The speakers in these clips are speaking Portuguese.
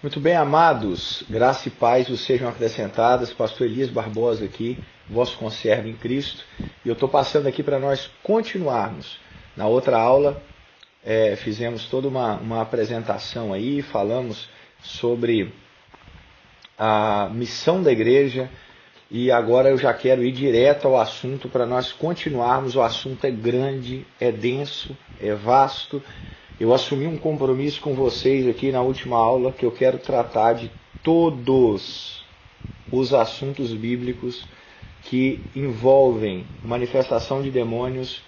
Muito bem, amados, graça e paz vos sejam acrescentadas. Pastor Elias Barbosa aqui, vosso conservo em Cristo. E eu estou passando aqui para nós continuarmos. Na outra aula, fizemos toda uma apresentação aí, falamos sobre a missão da igreja. E agora eu já quero ir direto ao assunto para nós continuarmos. O assunto é grande, é denso, é vasto. Eu assumi um compromisso com vocês aqui na última aula que eu quero tratar de todos os assuntos bíblicos que envolvem manifestação de demônios,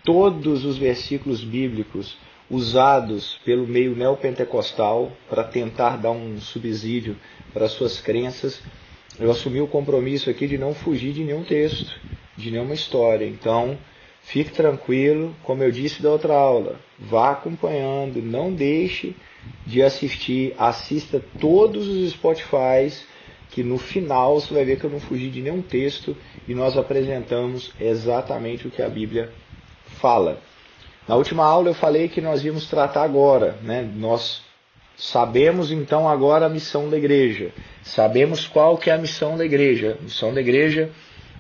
todos os versículos bíblicos usados pelo meio neopentecostal para tentar dar um subsídio para as suas crenças. Eu assumi o compromisso aqui de não fugir de nenhum texto, de nenhuma história. Então, fique tranquilo, como eu disse da outra aula, vá acompanhando, não deixe de assistir, assista todos os Spotifys, que no final você vai ver que eu não fugi de nenhum texto e nós apresentamos exatamente o que a Bíblia fala. Na última aula eu falei que nós íamos tratar agora, né? Nós sabemos então agora a missão da igreja, sabemos qual que é a missão da igreja. A missão da igreja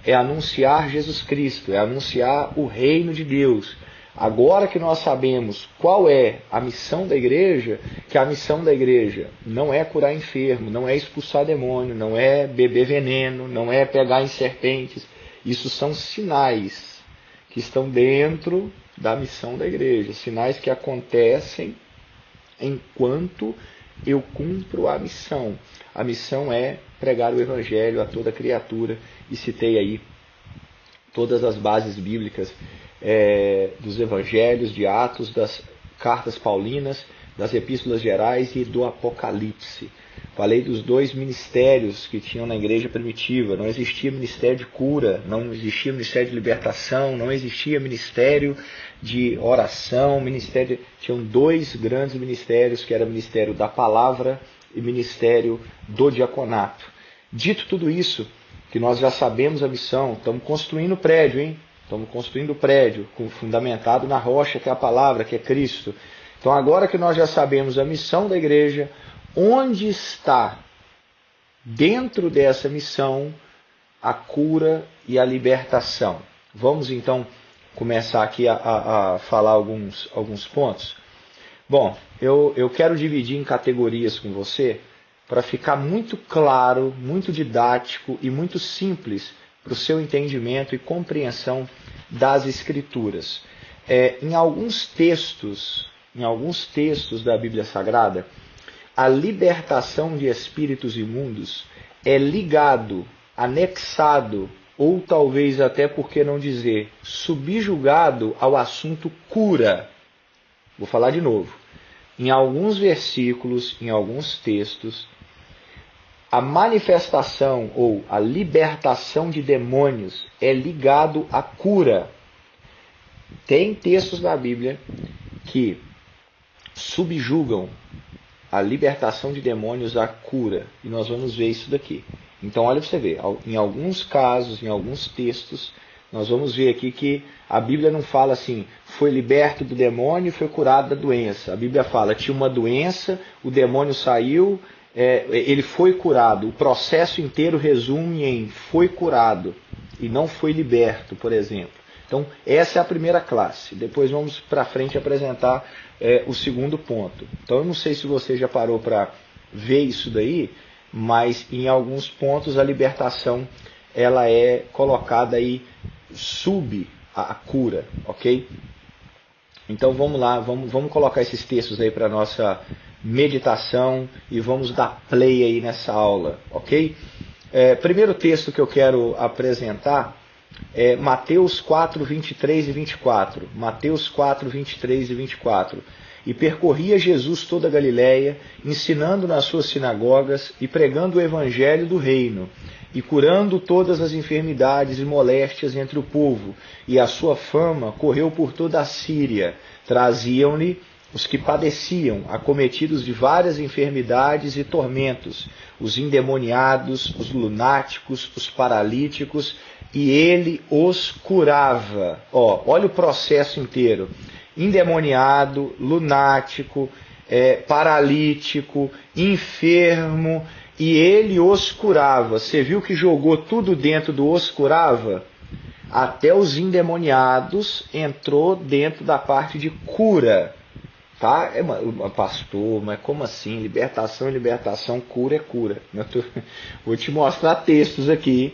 é anunciar Jesus Cristo, é anunciar o reino de Deus. Agora que nós sabemos qual é a missão da igreja, que a missão da igreja não é curar enfermo, não é expulsar demônio, não é beber veneno, não é pegar em serpentes. Isso são sinais que estão dentro da missão da igreja, sinais que acontecem enquanto eu cumpro a missão. A missão é pregar o evangelho a toda criatura, e citei aí todas as bases bíblicas dos evangelhos, de Atos, das cartas paulinas, das epístolas gerais e do Apocalipse. Falei dos dois ministérios que tinham na igreja primitiva. Não existia ministério de cura, não existia ministério de libertação, não existia ministério de oração, tinham dois grandes ministérios, que era o ministério da palavra e ministério do diaconato. Dito tudo isso, que nós já sabemos a missão, estamos construindo o prédio, hein? Estamos construindo o prédio, fundamentado na rocha, que é a palavra, que é Cristo. Então agora que nós já sabemos a missão da igreja, onde está, dentro dessa missão, a cura e a libertação? Vamos então começar aqui a falar alguns pontos. Bom, eu quero dividir em categorias com você, para ficar muito claro, muito didático e muito simples para o seu entendimento e compreensão das Escrituras. Em alguns textos da Bíblia Sagrada, a libertação de espíritos imundos é ligado, anexado, ou talvez até, por que não dizer, subjugado ao assunto cura. Vou falar de novo. Em alguns versículos, em alguns textos, a manifestação ou a libertação de demônios é ligado à cura. Tem textos na Bíblia que subjugam a libertação de demônios à cura. E nós vamos ver isso daqui. Então olha para você ver, em alguns casos, em alguns textos, nós vamos ver aqui que a Bíblia não fala assim, foi liberto do demônio e foi curado da doença. A Bíblia fala, tinha uma doença, o demônio saiu, ele foi curado. O processo inteiro resume em foi curado e não foi liberto, por exemplo. Então, essa é a primeira classe. Depois vamos para frente apresentar o segundo ponto. Então, eu não sei se você já parou para ver isso daí, mas em alguns pontos a libertação ela é colocada aí sub a cura, ok? Então vamos lá, vamos colocar esses textos aí para nossa meditação e vamos dar play aí nessa aula, ok? Primeiro texto que eu quero apresentar é Mateus 4, 23 e 24. Mateus 4, 23 e 24. E percorria Jesus toda a Galiléia, ensinando nas suas sinagogas e pregando o evangelho do reino, e curando todas as enfermidades e moléstias entre o povo. E a sua fama correu por toda a Síria. Traziam-lhe os que padeciam, acometidos de várias enfermidades e tormentos, os endemoniados, os lunáticos, os paralíticos, e ele os curava. Olha o processo inteiro. Endemoniado, lunático, paralítico, enfermo, e ele os curava. Você viu que jogou tudo dentro do os curava? Até os endemoniados entrou dentro da parte de cura. Tá? Pastor, mas como assim? Libertação, cura é cura. Vou te mostrar textos aqui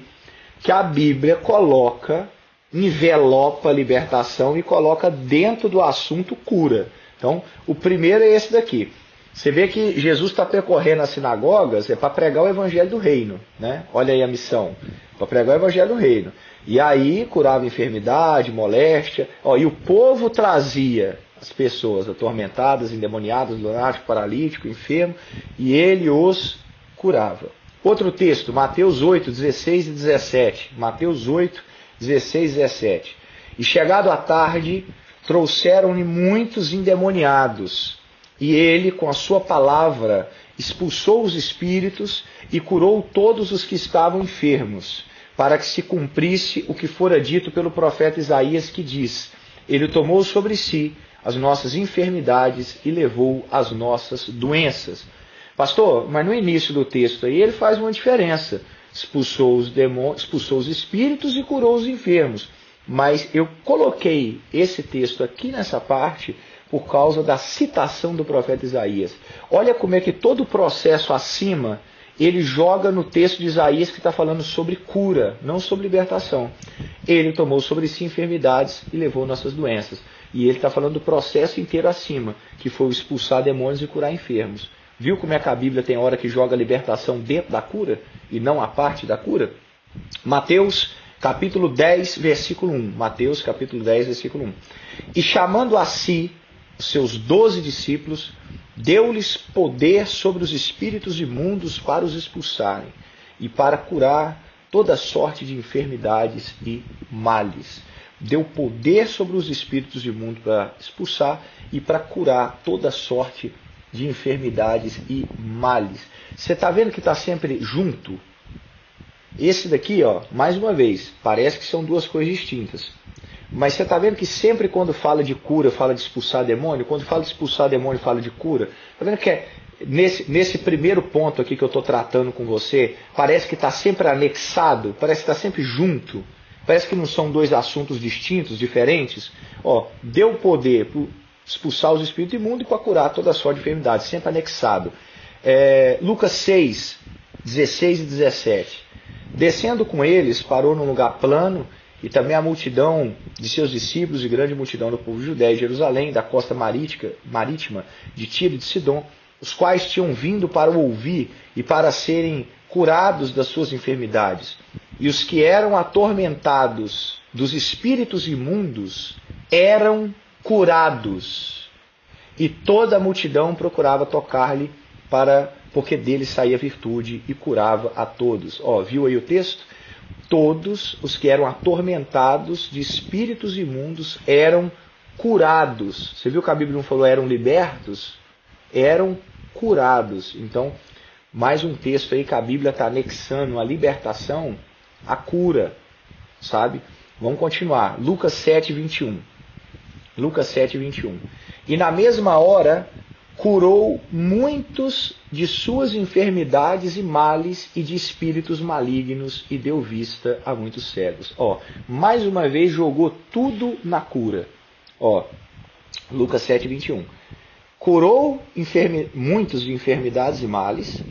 que a Bíblia coloca, envelopa a libertação e coloca dentro do assunto cura. Então, o primeiro é esse daqui. Você vê que Jesus está percorrendo as sinagogas para pregar o evangelho do reino. Né? Olha aí a missão, para pregar o evangelho do reino. E aí curava enfermidade, moléstia. E o povo trazia as pessoas atormentadas, endemoniadas, lunático, paralítico, enfermo, e ele os curava. Outro texto, Mateus 8, 16 e 17. Mateus 8, 16 e 17. E chegado à tarde, trouxeram-lhe muitos endemoniados, e ele, com a sua palavra, expulsou os espíritos e curou todos os que estavam enfermos, para que se cumprisse o que fora dito pelo profeta Isaías, que diz: ele tomou sobre si as nossas enfermidades e levou as nossas doenças. Pastor, mas no início do texto aí ele faz uma diferença. Expulsou os demônios, expulsou os espíritos e curou os enfermos. Mas eu coloquei esse texto aqui nessa parte por causa da citação do profeta Isaías. Olha como é que todo o processo acima ele joga no texto de Isaías que está falando sobre cura, não sobre libertação. Ele tomou sobre si enfermidades e levou nossas doenças. E ele está falando do processo inteiro acima, que foi o expulsar demônios e curar enfermos. Viu como é que a Bíblia tem hora que joga a libertação dentro da cura e não a parte da cura? Mateus capítulo 10, versículo 1. Mateus capítulo 10, versículo 1. E chamando a si os seus 12 discípulos, deu-lhes poder sobre os espíritos imundos para os expulsarem e para curar toda sorte de enfermidades e males. Deu poder sobre os espíritos imundos para expulsar e para curar toda sorte de enfermidades e males. Você está vendo que está sempre junto? Esse daqui, mais uma vez, parece que são duas coisas distintas. Mas você está vendo que sempre quando fala de cura, fala de expulsar demônio, quando fala de expulsar demônio, fala de cura. Está vendo que nesse primeiro ponto aqui que eu estou tratando com você, parece que está sempre anexado, parece que está sempre junto. Parece que não são dois assuntos distintos, diferentes. Deu poder para expulsar os espíritos imundos e para curar toda sorte de enfermidade, sempre anexado. Lucas 6, 16 e 17. Descendo com eles, parou num lugar plano, e também a multidão de seus discípulos e grande multidão do povo judeu de Jerusalém, da costa marítima de Tiro e de Sidom, os quais tinham vindo para o ouvir e para serem curados das suas enfermidades. E os que eram atormentados dos espíritos imundos eram curados. E toda a multidão procurava tocar-lhe, porque dele saía virtude e curava a todos. Viu aí o texto? Todos os que eram atormentados de espíritos imundos eram curados. Você viu que a Bíblia não falou eram libertos? Eram curados. Então, mais um texto aí que a Bíblia está anexando a libertação à cura, sabe? Vamos continuar. Lucas 7, 21. Lucas 7, 21. E na mesma hora curou muitos de suas enfermidades e males e de espíritos malignos e deu vista a muitos cegos. Mais uma vez jogou tudo na cura. Lucas 7, 21. Curou muitos de enfermidades e males,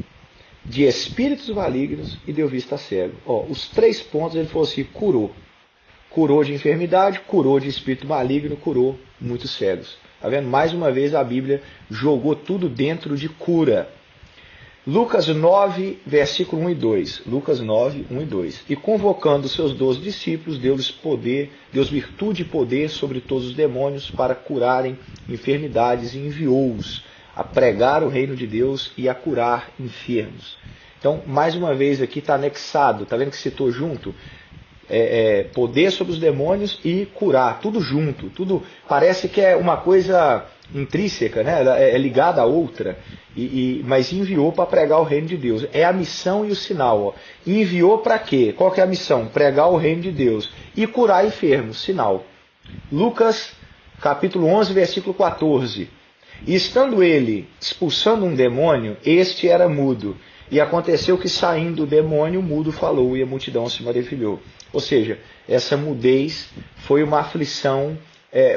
de espíritos malignos e deu vista a cego. Os 3 pontos ele falou assim, curou. Curou de enfermidade, curou de espírito maligno, curou muitos cegos. Está vendo? Mais uma vez a Bíblia jogou tudo dentro de cura. Lucas 9, versículo 1 e 2. Lucas 9, 1 e 2. E convocando os seus 12 discípulos, deu-lhes virtude e poder sobre todos os demônios para curarem enfermidades e enviou-os a pregar o reino de Deus e a curar enfermos. Então, mais uma vez aqui está anexado. Está vendo que citou junto? Poder sobre os demônios e curar, tudo junto, tudo parece que é uma coisa intrínseca, né? É ligada a outra, mas enviou para pregar o reino de Deus. É a missão e o sinal. Enviou para quê? Qual que é a missão? Pregar o reino de Deus e curar enfermos, sinal. Lucas capítulo 11, versículo 14. E estando ele expulsando um demônio, este era mudo. E aconteceu que, saindo o demônio, o mudo falou, e a multidão se maravilhou. Ou seja, essa mudez foi uma aflição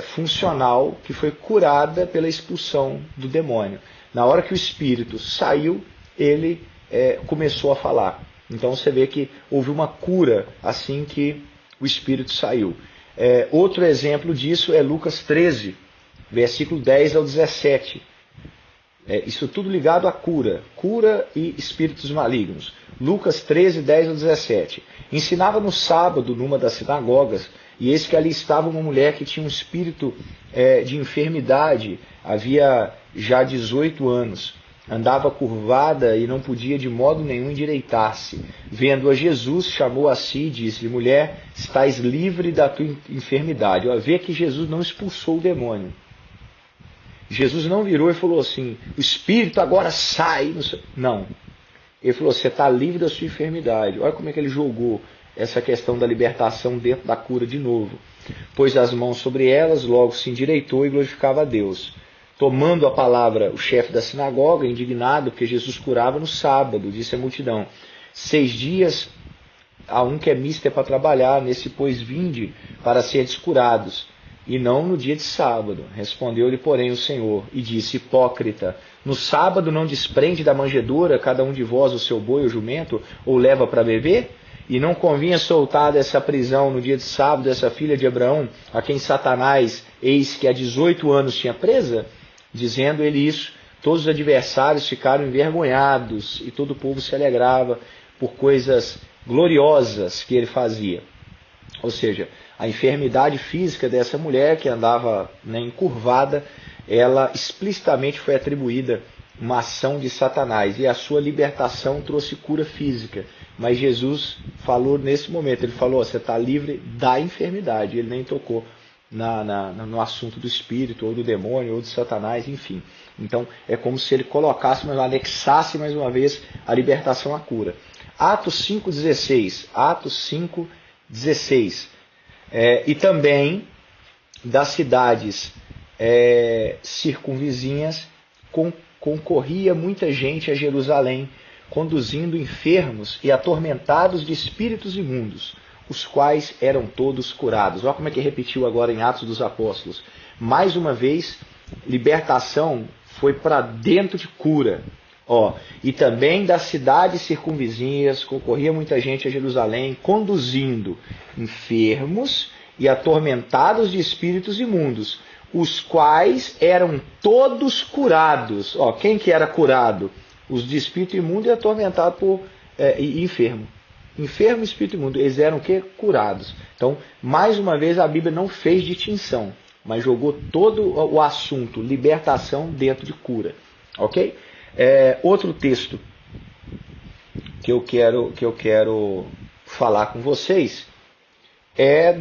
funcional que foi curada pela expulsão do demônio. Na hora que o espírito saiu, ele começou a falar. Então você vê que houve uma cura assim que o espírito saiu. Outro exemplo disso é Lucas 13, versículo 10 ao 17. Isso tudo ligado à cura e espíritos malignos. Lucas 13, 10 ao 17. Ensinava no sábado numa das sinagogas, e eis que ali estava uma mulher que tinha um espírito de enfermidade, havia já 18 anos. Andava curvada e não podia de modo nenhum endireitar-se. Vendo a Jesus, chamou a si e disse-lhe, mulher, estás livre da tua enfermidade. Vê que Jesus não expulsou o demônio. Jesus não virou e falou assim, o espírito agora sai. Não. Ele falou, você está livre da sua enfermidade. Olha como é que ele jogou essa questão da libertação dentro da cura de novo. Pôs as mãos sobre elas, logo se endireitou e glorificava a Deus. Tomando a palavra o chefe da sinagoga, indignado, porque Jesus curava no sábado, disse à multidão, 6 dias há um que é mister para trabalhar, nesse pois vinde para seres curados, e não no dia de sábado. Respondeu-lhe, porém, o Senhor, e disse, hipócrita, no sábado não desprende da manjedoura cada um de vós o seu boi ou jumento, ou leva para beber? E não convinha soltar dessa prisão no dia de sábado essa filha de Abraão, a quem Satanás, eis que há 18 anos tinha presa? Dizendo ele isso, todos os adversários ficaram envergonhados e todo o povo se alegrava por coisas gloriosas que ele fazia. Ou seja, a enfermidade física dessa mulher que andava encurvada, ela explicitamente foi atribuída uma ação de Satanás, e a sua libertação trouxe cura física. Mas Jesus falou nesse momento, ele falou, você está livre da enfermidade, ele nem tocou no assunto do espírito, ou do demônio, ou de Satanás, enfim. Então é como se ele colocasse, mas anexasse mais uma vez a libertação à cura. Atos 5,16. Atos 5,16. E também das cidades circunvizinhas concorria muita gente a Jerusalém, conduzindo enfermos e atormentados de espíritos imundos, os quais eram todos curados. Olha como é que repetiu agora em Atos dos Apóstolos. Mais uma vez, libertação foi para dentro de cura. E também das cidades circunvizinhas concorria muita gente a Jerusalém, conduzindo enfermos e atormentados de espíritos imundos, os quais eram todos curados. Quem que era curado? Os de espírito imundo e atormentado e enfermo. Enfermo e espírito imundo, eles eram o quê? Curados. Então, mais uma vez, a Bíblia não fez distinção, mas jogou todo o assunto, libertação, dentro de cura. Ok? Outro texto que eu quero falar com vocês é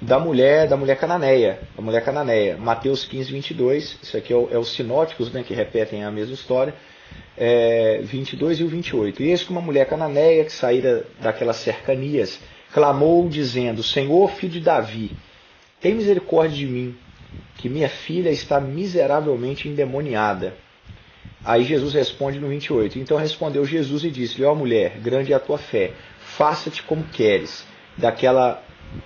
da mulher cananeia. A mulher cananeia, Mateus 15, 22. Isso aqui é os sinóticos, que repetem a mesma história. 22 e o 28. E eis que uma mulher cananeia que saíra daquelas cercanias clamou dizendo, Senhor, filho de Davi, tem misericórdia de mim, que minha filha está miseravelmente endemoniada. Aí Jesus responde no 28. Então respondeu Jesus e disse-lhe, mulher, grande é a tua fé, faça-te como queres.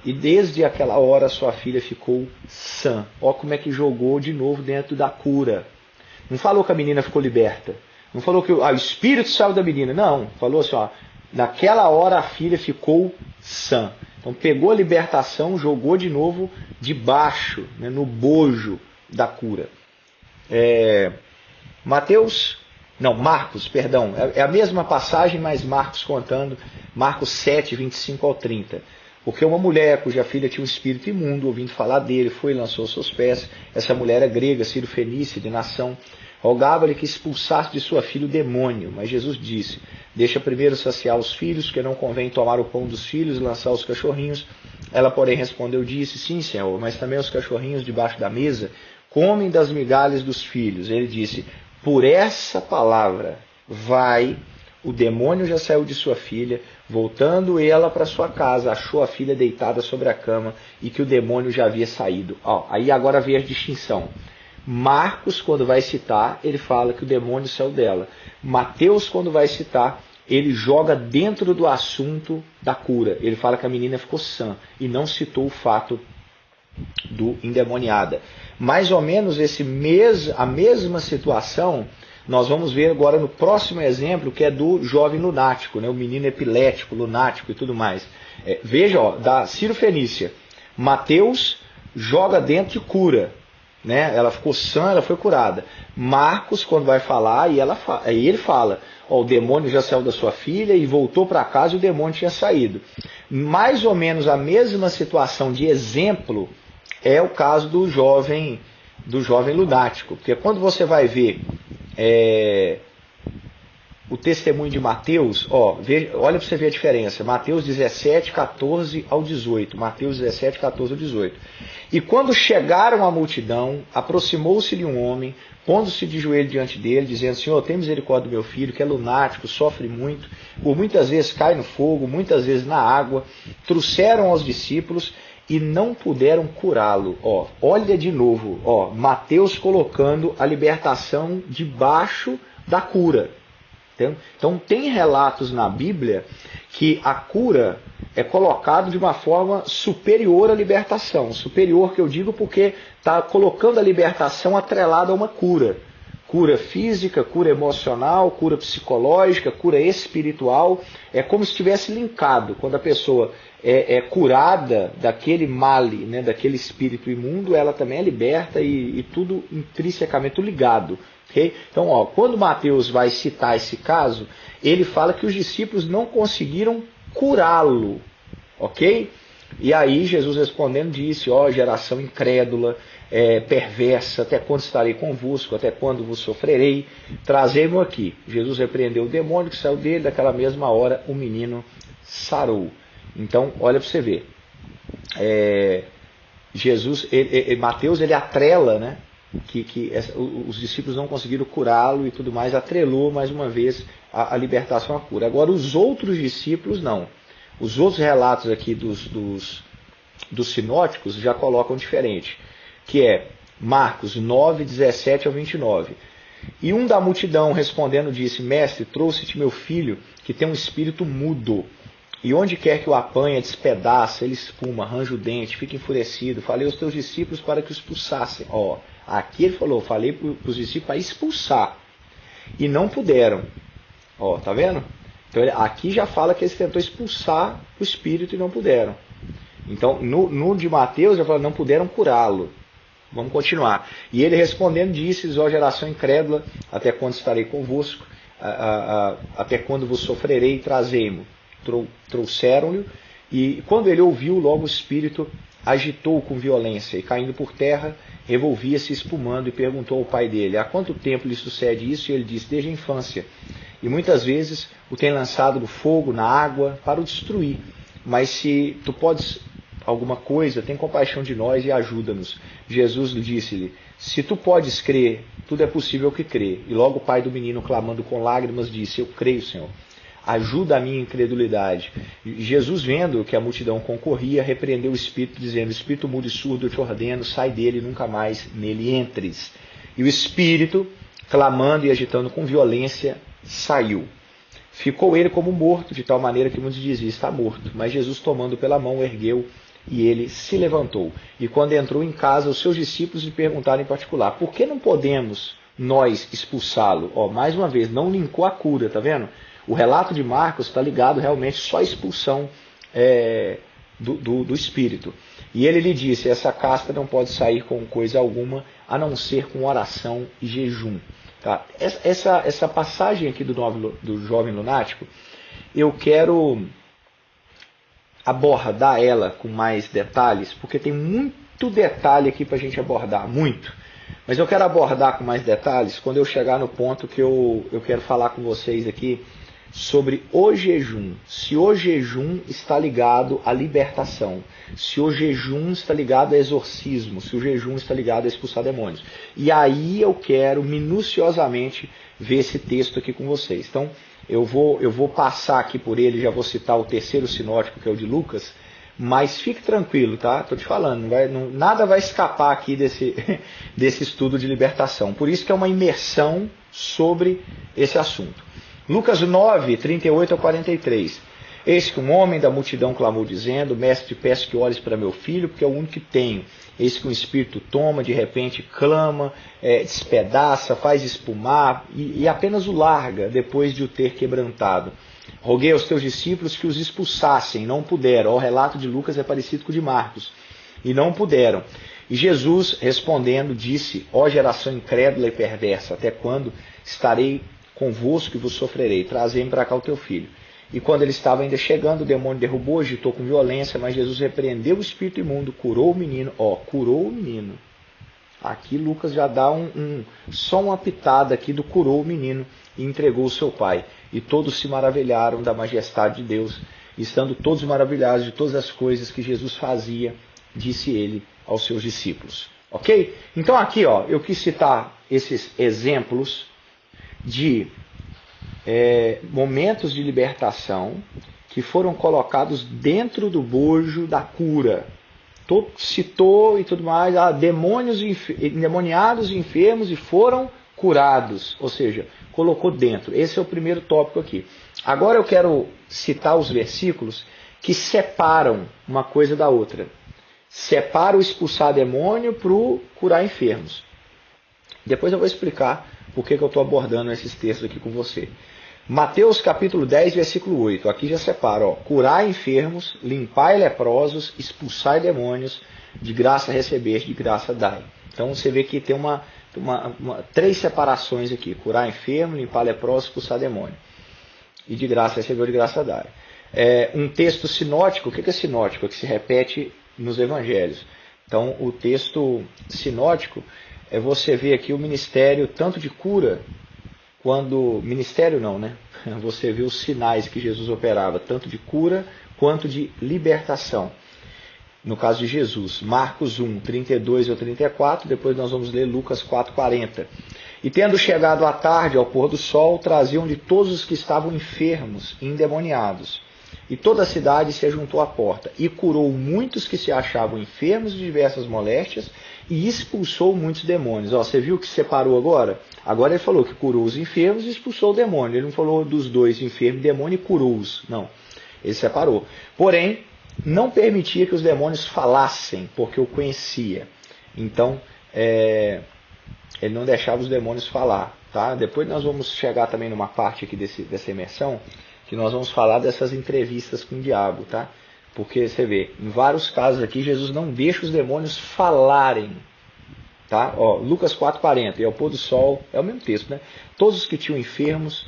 E desde aquela hora sua filha ficou sã. Como é que jogou de novo dentro da cura. Não falou que a menina ficou liberta. Não falou que o espírito saiu da menina. Não, falou assim, naquela hora a filha ficou sã. Então pegou a libertação, jogou de novo debaixo, no bojo da cura. Marcos, perdão. É a mesma passagem, mas Marcos contando, Marcos 7, 25 ao 30. Porque uma mulher cuja filha tinha um espírito imundo, ouvindo falar dele, foi e lançou aos seus pés. Essa mulher era grega, Ciro-fenícia, de nação. Rogava-lhe que expulsasse de sua filha o demônio. Mas Jesus disse, deixa primeiro saciar os filhos, que não convém tomar o pão dos filhos e lançar os cachorrinhos. Ela, porém, respondeu, disse, sim, Senhor, mas também os cachorrinhos debaixo da mesa comem das migalhas dos filhos. Ele disse, por essa palavra, vai, o demônio já saiu de sua filha. Voltando ela para sua casa, achou a filha deitada sobre a cama e que o demônio já havia saído. Aí agora veio a distinção. Marcos, quando vai citar, ele fala que o demônio saiu dela. Mateus, quando vai citar, ele joga dentro do assunto da cura. Ele fala que a menina ficou sã e não citou o fato do endemoniada. Mais ou menos a mesma situação nós vamos ver agora no próximo exemplo, que é do jovem lunático, né? O menino epilético, lunático e tudo mais. Veja, da Ciro Fenícia, Mateus joga dentro e cura, né? Ela ficou sã, ela foi curada. Marcos, quando vai falar, aí ele fala, o demônio já saiu da sua filha e voltou para casa e o demônio tinha saído. Mais ou menos a mesma situação de exemplo é o caso do jovem lunático. Porque quando você vai ver o testemunho de Mateus, olha para você ver a diferença. Mateus 17, 14 ao 18. Mateus 17, 14 ao 18. E quando chegaram à multidão, aproximou-se-lhe um homem, pondo-se de joelho diante dele, dizendo: Senhor, tem misericórdia do meu filho, que é lunático, sofre muito, por muitas vezes cai no fogo, muitas vezes na água. Trouxeram aos discípulos e não puderam curá-lo. Olha de novo, Mateus colocando a libertação debaixo da cura. Então tem relatos na Bíblia que a cura é colocada de uma forma superior à libertação. Superior que eu digo porque está colocando a libertação atrelada a uma cura. Cura física, cura emocional, cura psicológica, cura espiritual. É como se estivesse linkado. Quando a pessoa é curada daquele male, né, daquele espírito imundo, ela também é liberta e tudo intrinsecamente ligado. Okay? Então, quando Mateus vai citar esse caso, ele fala que os discípulos não conseguiram curá-lo. Ok? E aí Jesus respondendo disse: geração incrédula, perversa, até quando estarei convosco, até quando vos sofrerei? Trazei-mo aqui. Jesus repreendeu o demônio que saiu dele, daquela mesma hora o menino sarou. Então, olha para você ver. Mateus ele atrela, né, que os discípulos não conseguiram curá-lo e tudo mais, atrelou mais uma vez a libertação à cura. Agora, os outros discípulos não. Os outros relatos aqui dos sinóticos já colocam diferente, que é Marcos 9, 17 ao 29. E um da multidão respondendo disse: Mestre, trouxe-te meu filho, que tem um espírito mudo. E onde quer que o apanha, despedaça, ele espuma, arranja o dente, fica enfurecido. Falei aos teus discípulos para que o expulsassem. Aqui ele falou, falei para os discípulos para expulsar. E não puderam. Tá vendo? Então aqui já fala que eles tentou expulsar o espírito e não puderam. Então no de Mateus já fala, não puderam curá-lo. Vamos continuar. E ele respondendo disse: geração incrédula, até quando estarei convosco? Até quando vos sofrerei? Trazei-mo. Trouxeram-lhe, e quando ele ouviu, logo o espírito agitou com violência, e caindo por terra, revolvia-se espumando, e perguntou ao pai dele: há quanto tempo lhe sucede isso? E ele disse: desde a infância, e muitas vezes o tem lançado no fogo, na água, para o destruir. Mas se tu podes alguma coisa, tem compaixão de nós e ajuda-nos. Jesus disse-lhe: se tu podes crer, tudo é possível que crê. E logo o pai do menino, clamando com lágrimas, disse: eu creio, Senhor, ajuda a minha incredulidade. Jesus, vendo que a multidão concorria, repreendeu o espírito, dizendo: espírito mudo e surdo, eu te ordeno, sai dele e nunca mais nele entres. E o espírito, clamando e agitando com violência, saiu. Ficou ele como morto, de tal maneira que muitos diziam: está morto. Mas Jesus, tomando pela mão, o ergueu, e ele se levantou. E quando entrou em casa, os seus discípulos lhe perguntaram em particular: por que não podemos nós expulsá-lo? Mais uma vez, não linkou a cura, tá vendo? O relato de Marcos está ligado realmente só à expulsão do espírito. E ele lhe disse: essa casta não pode sair com coisa alguma, a não ser com oração e jejum. Tá? Essa passagem aqui do jovem lunático, eu quero abordar ela com mais detalhes, porque tem muito detalhe aqui para a gente abordar, muito. Mas eu quero abordar com mais detalhes quando eu chegar no ponto que eu quero falar com vocês aqui sobre o jejum. Se o jejum está ligado à libertação, se o jejum está ligado a exorcismo, se o jejum está ligado a expulsar demônios. E aí eu quero minuciosamente ver esse texto aqui com vocês. Então eu vou passar aqui por ele, já vou citar o terceiro sinótico, que é o de Lucas, Mas fique tranquilo, tá? Estou te falando, nada vai escapar aqui desse estudo de libertação. Por isso que é uma imersão sobre esse assunto. Lucas 9, 38 a 43. Eis que um homem da multidão clamou dizendo: Mestre, peço que olhes para meu filho, porque é o único que tenho. Eis que um espírito toma, de repente clama, despedaça, faz espumar e apenas o larga depois de o ter quebrantado. Roguei aos teus discípulos que os expulsassem, não puderam. O relato de Lucas é parecido com o de Marcos. E não puderam. E Jesus, respondendo, disse: Ó geração incrédula e perversa, até quando estarei convosco e vos sofrerei? Trazei-me para cá o teu filho. E quando ele estava ainda chegando, o demônio derrubou, agitou com violência, mas Jesus repreendeu o espírito imundo, curou o menino. Curou o menino. Aqui Lucas já dá só uma pitada aqui do curou o menino e entregou o seu pai. E todos se maravilharam da majestade de Deus. E estando todos maravilhados de todas as coisas que Jesus fazia, disse ele aos seus discípulos. Ok? Então aqui eu quis citar esses exemplos de momentos de libertação que foram colocados dentro do bojo da cura. Citou e tudo mais, demônios endemoniados e enfermos e foram curados, ou seja, colocou dentro. Esse é o primeiro tópico aqui. Agora eu quero citar os versículos que separam uma coisa da outra. Separa o expulsar demônio para o curar enfermos. Depois eu vou explicar por que eu estou abordando esses textos aqui com você. Mateus capítulo 10, versículo 8. Aqui já separa. Curar enfermos, limpar leprosos, expulsar demônios, de graça receber, de graça dai. Então você vê que tem três separações aqui. Curar enfermo, limpar leprosos, expulsar demônio. E de graça receber, de graça dai. Um texto sinótico. O que é sinótico? É que se repete nos evangelhos. Então o texto sinótico é você ver aqui o ministério tanto de cura, ministério não, né? Você vê os sinais que Jesus operava, tanto de cura quanto de libertação. No caso de Jesus, Marcos 1, 32 ao 34, depois nós vamos ler Lucas 4, 40. E tendo chegado à tarde, ao pôr do sol, traziam de todos os que estavam enfermos e endemoniados. E toda a cidade se ajuntou à porta, e curou muitos que se achavam enfermos de diversas moléstias, e expulsou muitos demônios. Você viu que separou agora? Agora ele falou que curou os enfermos e expulsou o demônio. Ele não falou dos dois, enfermo e demônio, e curou-os. Não, ele separou. Porém, não permitia que os demônios falassem, porque o conhecia. Então, ele não deixava os demônios falar. Tá? Depois nós vamos chegar também numa parte aqui dessa imersão, que nós vamos falar dessas entrevistas com o diabo, tá? Porque você vê, em vários casos aqui, Jesus não deixa os demônios falarem. Tá? Lucas 4,40, ao pôr do sol, é o mesmo texto, né? Todos os que tinham enfermos,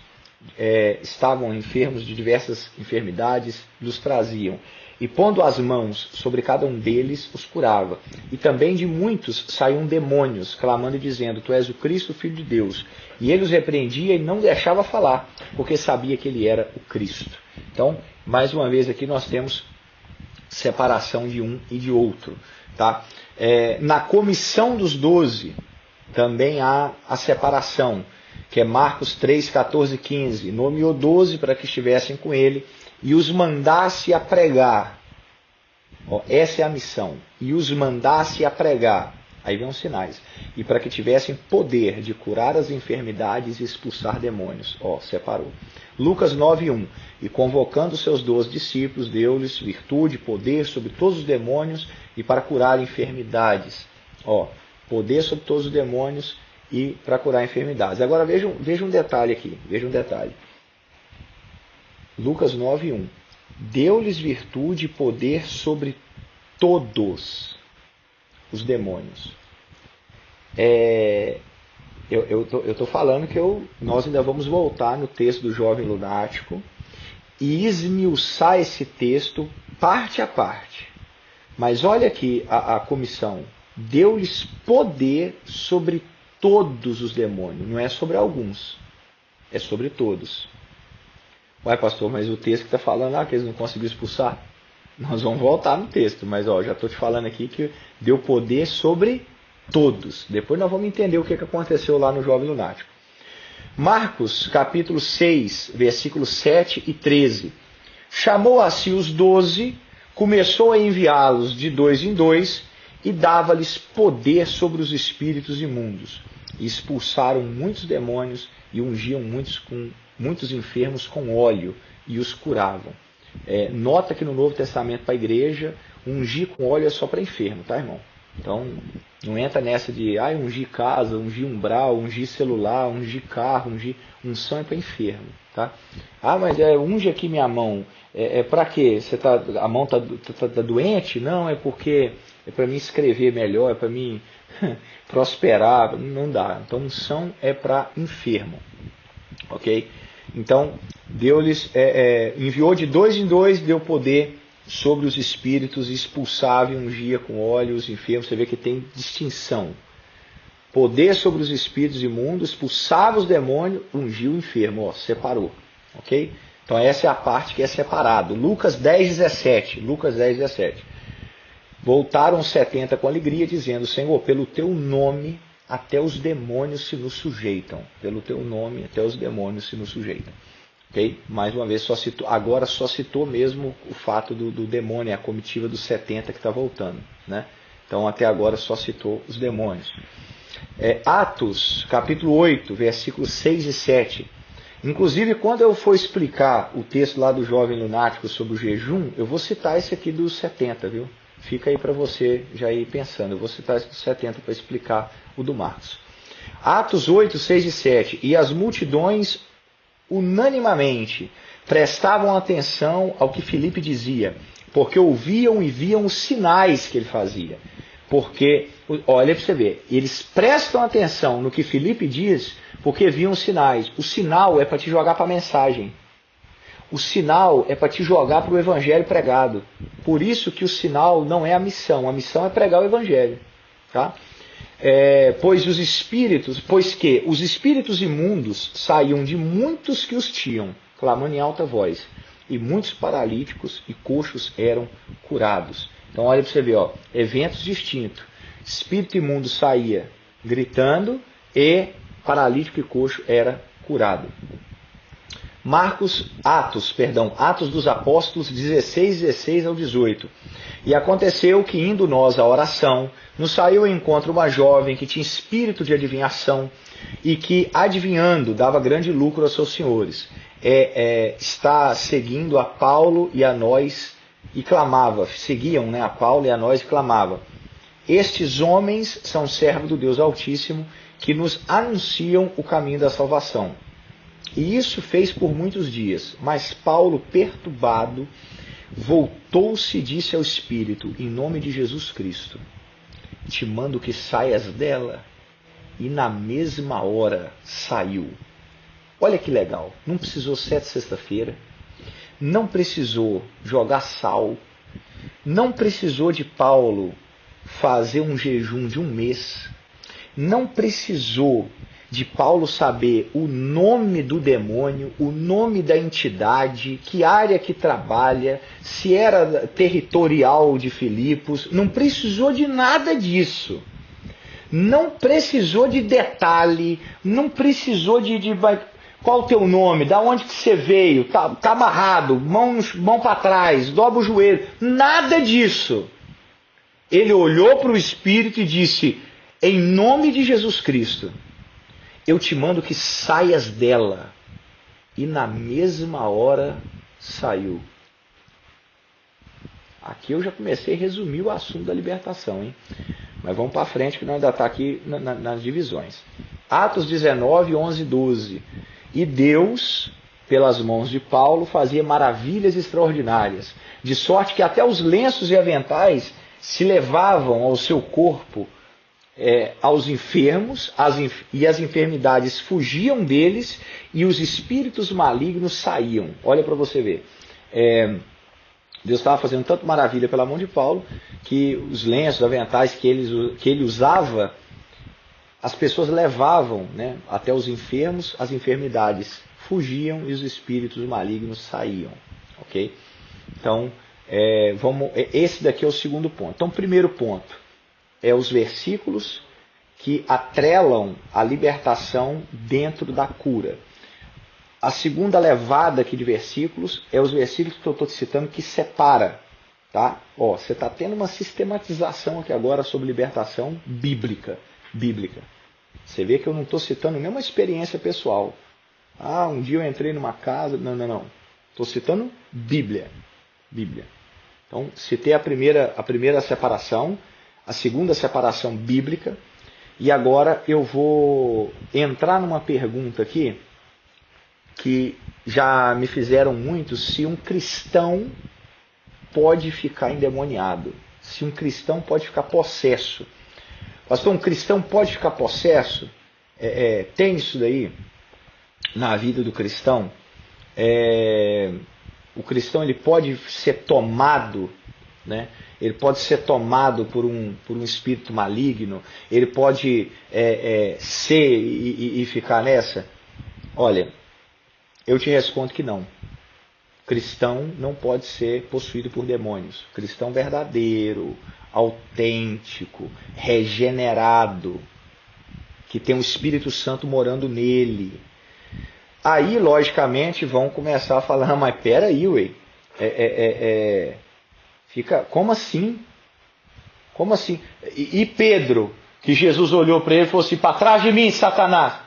estavam enfermos de diversas enfermidades, los traziam. E pondo as mãos sobre cada um deles, os curava. E também de muitos saíam demônios, clamando e dizendo: Tu és o Cristo, Filho de Deus. E ele os repreendia e não deixava falar, porque sabia que ele era o Cristo. Então, mais uma vez aqui nós temos separação de um e de outro. Tá? Na comissão dos 12, também há a separação, que é Marcos 3, 14 e 15. Nomeou 12 para que estivessem com ele e os mandasse a pregar. Essa é a missão. E os mandasse a pregar. Aí vem os sinais. E para que tivessem poder de curar as enfermidades e expulsar demônios. Separou. Lucas 9:1. E convocando seus 12 discípulos, deu-lhes virtude, poder sobre todos os demônios e para curar enfermidades. Poder sobre todos os demônios e para curar enfermidades. Agora veja um detalhe aqui. Veja um detalhe. Lucas 9:1. Deu-lhes virtude e poder sobre todos os demônios. Eu estou falando que nós ainda vamos voltar no texto do jovem lunático e esmiuçar esse texto parte a parte. Mas olha aqui a comissão. Deu-lhes poder sobre todos os demônios. Não é sobre alguns. É sobre todos. Ué, pastor, mas o texto que está falando que eles não conseguiram expulsar. Nós vamos voltar no texto, mas já estou te falando aqui que deu poder sobre todos. Depois nós vamos entender o que aconteceu lá no jovem lunático. Marcos, capítulo 6, versículos 7 e 13. Chamou a si os 12, começou a enviá-los de dois em dois e dava-lhes poder sobre os espíritos imundos. E expulsaram muitos demônios e ungiam muitos enfermos com óleo e os curavam. Nota que no Novo Testamento para a igreja, ungir com óleo é só para enfermo, tá, irmão? Então, não entra nessa de ungir casa, ungir umbral, ungir celular, ungir carro, unção é para enfermo, tá? Mas unge aqui minha mão. Para quê? A mão tá doente? Não, é porque é para mim escrever melhor, é para mim prosperar. Não dá. Então, unção é para enfermo, ok? Então, deu-lhes, enviou de dois em dois, deu poder sobre os espíritos, expulsava e ungia com óleo os enfermos. Você vê que tem distinção. Poder sobre os espíritos imundos, expulsava os demônios, ungia o enfermo. Separou. Ok? Então essa é a parte que é separado. Lucas 10:17. Lucas 10:17. Voltaram os 70 com alegria, dizendo: Senhor, pelo teu nome até os demônios se nos sujeitam. Pelo teu nome até os demônios se nos sujeitam. Okay? Mais uma vez, agora só citou mesmo o fato do demônio, a comitiva dos 70 que está voltando. Né? Então, até agora, só citou os demônios. Atos, capítulo 8, versículos 6 e 7. Inclusive, quando eu for explicar o texto lá do jovem lunático sobre o jejum, eu vou citar esse aqui dos 70, viu? Fica aí para você já ir pensando. Eu vou citar esse dos 70 para explicar o do Marcos. Atos 8, 6 e 7. E as multidões unanimamente prestavam atenção ao que Filipe dizia, porque ouviam e viam os sinais que ele fazia. Porque, olha para você ver, eles prestam atenção no que Filipe diz, porque viam os sinais. O sinal é para te jogar para a mensagem. O sinal é para te jogar para o evangelho pregado. Por isso que o sinal não é a missão é pregar o evangelho. Tá? Pois que os espíritos imundos saíam de muitos que os tinham, clamando em alta voz, e muitos paralíticos e coxos eram curados. Então olha para você ver, eventos distintos. Espírito imundo saía gritando e paralítico e coxo era curado. Atos dos Apóstolos 16 ao 18. E aconteceu que, indo nós à oração, nos saiu ao encontro uma jovem que tinha espírito de adivinhação e que, adivinhando, dava grande lucro aos seus senhores. Está seguindo a Paulo e a nós e clamava. Seguiam, a Paulo e a nós e clamava: Estes homens são servos do Deus Altíssimo, que nos anunciam o caminho da salvação. E isso fez por muitos dias. Mas Paulo, perturbado, voltou-se e disse ao Espírito: Em nome de Jesus Cristo, te mando que saias dela. E na mesma hora saiu. Olha que legal. Não precisou ser de sexta-feira. Não precisou jogar sal. Não precisou de Paulo fazer um jejum de um mês. Não precisou de Paulo saber o nome do demônio, o nome da entidade, que área que trabalha, se era territorial de Filipos. Não precisou de nada disso. Não precisou de detalhe, não precisou de qual o teu nome, da onde que você veio, tá amarrado, mão para trás, dobra o joelho, nada disso. Ele olhou para o Espírito e disse: em nome de Jesus Cristo, eu te mando que saias dela. E na mesma hora saiu. Aqui eu já comecei a resumir o assunto da libertação, hein? Mas vamos para frente que nós ainda está aqui nas divisões. Atos 19, 11 e 12. E Deus, pelas mãos de Paulo, fazia maravilhas extraordinárias, de sorte que até os lenços e aventais se levavam ao seu corpo aos enfermos, e as enfermidades fugiam deles, e os espíritos malignos saíam. Olha para você ver. Deus estava fazendo tanto maravilha pela mão de Paulo, que os lenços, aventais que ele usava, as pessoas levavam, até os enfermos, as enfermidades fugiam e os espíritos malignos saíam. Ok? Então, esse daqui é o segundo ponto. Então, primeiro ponto é os versículos que atrelam a libertação dentro da cura. A segunda levada aqui de versículos é os versículos que eu estou citando que separa. Tá? Ó, você está tendo uma sistematização aqui agora sobre libertação bíblica. Você vê que eu não estou citando nenhuma experiência pessoal. Ah, um dia eu entrei numa casa. Não. Estou citando Bíblia. Então, citei a primeira separação, a segunda separação bíblica, e agora eu vou entrar numa pergunta aqui que já me fizeram muito, se um cristão pode ficar endemoniado, se um cristão pode ficar possesso. Pastor, um cristão pode ficar possesso? Tem isso daí na vida do cristão? O cristão ele pode ser tomado, né? Ele pode ser tomado por um espírito maligno, ele pode ser e ficar nessa? Olha, eu te respondo que não. Cristão não pode ser possuído por demônios. Cristão verdadeiro, autêntico, regenerado, que tem o Espírito Santo morando nele. Aí, logicamente, vão começar a falar, mas peraí, ué, como assim? Como assim? E Pedro, que Jesus olhou para ele e falou assim, para trás de mim, Satanás.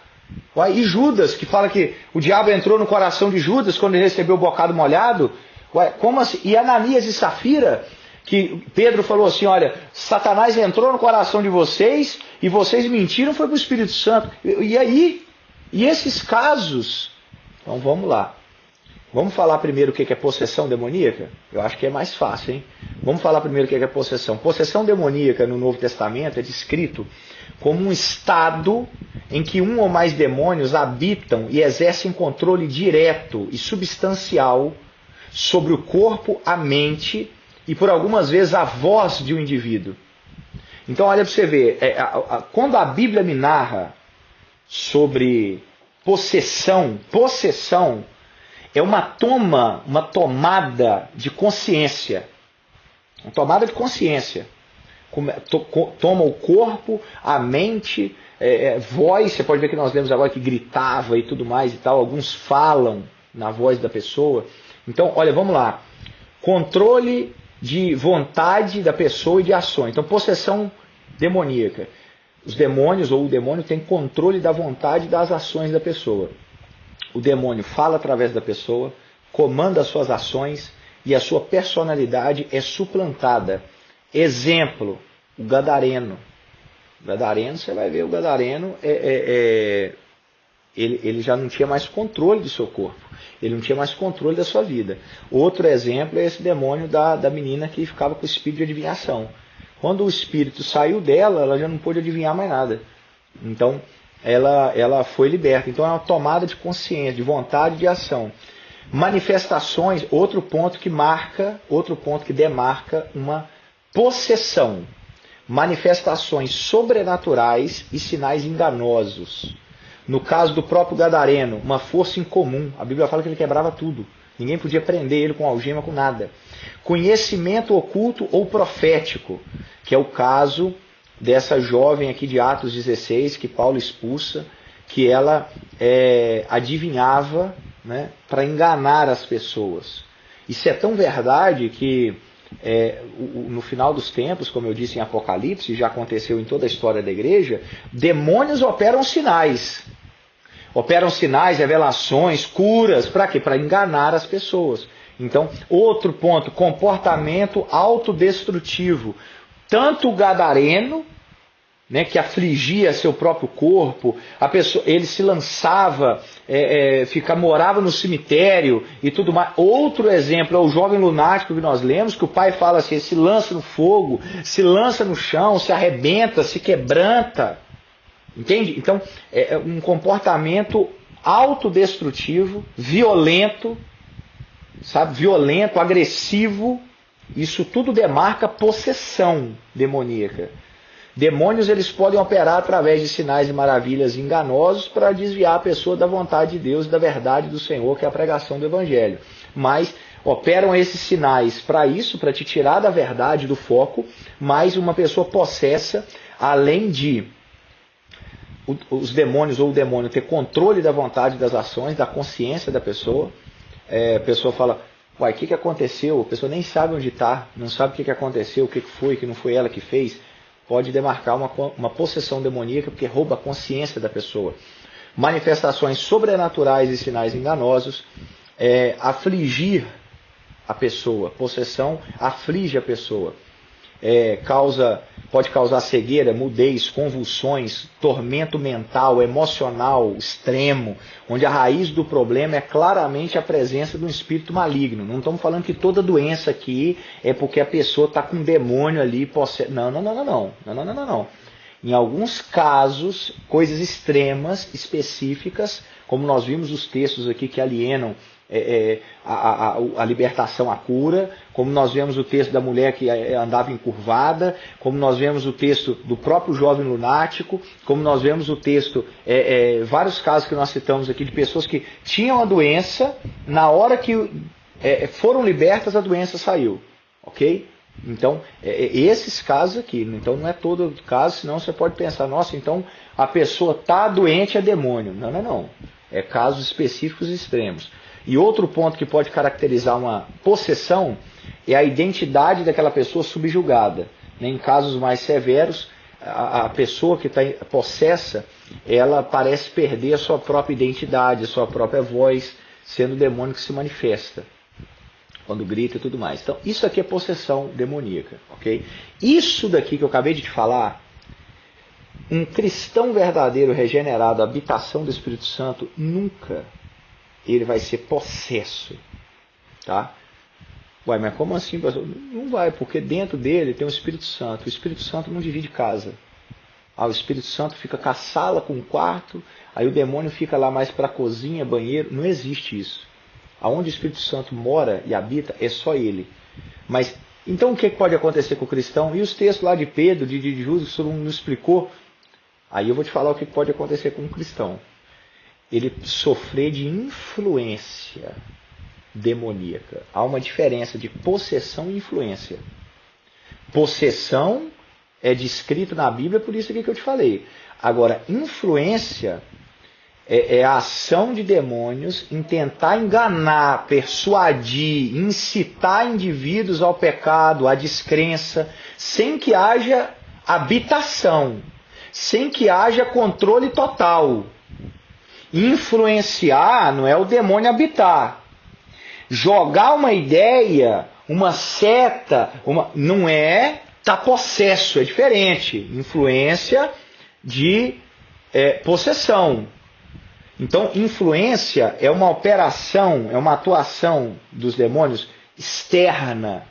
Ué, e Judas, que fala que o diabo entrou no coração de Judas quando ele recebeu o bocado molhado. Ué, como assim? E Ananias e Safira, que Pedro falou assim, olha, Satanás entrou no coração de vocês e vocês mentiram, foi para o Espírito Santo. E aí? E esses casos? Então vamos lá. Vamos falar primeiro o que é possessão demoníaca? Eu acho que é mais fácil, hein? Vamos falar primeiro o que é possessão. Possessão demoníaca no Novo Testamento é descrito como um estado em que um ou mais demônios habitam e exercem controle direto e substancial sobre o corpo, a mente e por algumas vezes a voz de um indivíduo. Então olha para você ver, quando a Bíblia me narra sobre possessão é uma tomada de consciência. Uma tomada de consciência. Toma o corpo, a mente, voz. Você pode ver que nós lemos agora que gritava e tudo mais e tal. Alguns falam na voz da pessoa. Então, olha, vamos lá. Controle de vontade da pessoa e de ações. Então, possessão demoníaca. Os demônios ou o demônio tem controle da vontade e das ações da pessoa. O demônio fala através da pessoa, comanda as suas ações e a sua personalidade é suplantada. Exemplo, o gadareno. O gadareno, você vai ver, o gadareno ele já não tinha mais controle do seu corpo. Ele não tinha mais controle da sua vida. Outro exemplo é esse demônio da menina que ficava com o espírito de adivinhação. Quando o espírito saiu dela, ela já não pôde adivinhar mais nada. Então, ela foi liberta. Então é uma tomada de consciência, de vontade e de ação. Manifestações, outro ponto que demarca uma possessão. Manifestações sobrenaturais e sinais enganosos. No caso do próprio gadareno, uma força incomum. A Bíblia fala que ele quebrava tudo. Ninguém podia prender ele com algema, com nada. Conhecimento oculto ou profético, que é o caso dessa jovem aqui de Atos 16, que Paulo expulsa, que ela adivinhava, né, para enganar as pessoas. Isso é tão verdade que no final dos tempos, como eu disse em Apocalipse, já aconteceu em toda a história da igreja, demônios operam sinais. Operam sinais, revelações, curas, para quê? Para enganar as pessoas. Então, outro ponto, comportamento autodestrutivo. Tanto o gadareno, né, que afligia seu próprio corpo, ele se lançava, morava no cemitério e tudo mais. Outro exemplo é o jovem lunático que nós lemos, que o pai fala assim, se lança no fogo, se lança no chão, se arrebenta, se quebranta. Entende? Então, é um comportamento autodestrutivo, violento, sabe? Violento, agressivo. Isso tudo demarca possessão demoníaca. Demônios eles podem operar através de sinais e maravilhas enganosos para desviar a pessoa da vontade de Deus e da verdade do Senhor, que é a pregação do Evangelho. Mas operam esses sinais para isso, para te tirar da verdade, do foco, mas uma pessoa possessa, além de os demônios ou o demônio ter controle da vontade, das ações, da consciência da pessoa. A pessoa fala, Uai, o que aconteceu? A pessoa nem sabe onde está, não sabe o que aconteceu, o que foi, que não foi ela que fez. Pode demarcar uma possessão demoníaca, porque rouba a consciência da pessoa. Manifestações sobrenaturais e sinais enganosos, afligir a pessoa. Possessão aflige a pessoa. Pode causar cegueira, mudez, convulsões, tormento mental, emocional, extremo, onde a raiz do problema é claramente a presença de um espírito maligno. Não estamos falando que toda doença aqui é porque a pessoa está com um demônio ali. Não. Em alguns casos, coisas extremas, específicas, como nós vimos os textos aqui que alienam a libertação, a cura, como nós vemos o texto da mulher que andava encurvada, como nós vemos o texto do próprio jovem lunático, como nós vemos o texto, vários casos que nós citamos aqui de pessoas que tinham a doença, na hora que foram libertas a doença saiu, ok? Então, esses casos aqui, então não é todo caso, senão você pode pensar, nossa, então a pessoa está doente, é demônio. Não. É casos específicos e extremos. E outro ponto que pode caracterizar uma possessão é a identidade daquela pessoa subjugada. Em casos mais severos, a pessoa que está possessa, ela parece perder a sua própria identidade, a sua própria voz, sendo o demônio que se manifesta, quando grita e tudo mais. Então, isso aqui é possessão demoníaca, ok? Isso daqui que eu acabei de te falar, um cristão verdadeiro, regenerado, habitação do Espírito Santo, nunca ele vai ser possesso, tá? Ué, mas como assim, pastor? Não vai, porque dentro dele tem o Espírito Santo. O Espírito Santo não divide casa. O Espírito Santo fica com a sala, com o quarto, aí o demônio fica lá mais para a cozinha, banheiro. Não existe isso. Aonde o Espírito Santo mora e habita, é só ele. Mas, então o que pode acontecer com o cristão? E os textos lá de Pedro, de Judas, que o senhor não explicou? Aí eu vou te falar o que pode acontecer com um cristão. Ele sofrer de influência demoníaca. Há uma diferença de possessão e influência. Possessão é descrito na Bíblia, por isso aqui que eu te falei. Agora, influência é a ação de demônios em tentar enganar, persuadir, incitar indivíduos ao pecado, à descrença, sem que haja habitação, sem que haja controle total. Influenciar não é o demônio habitar. Jogar uma ideia, uma seta, não é tá possesso, é diferente. Influência de possessão. Então, influência é uma operação, é uma atuação dos demônios externa.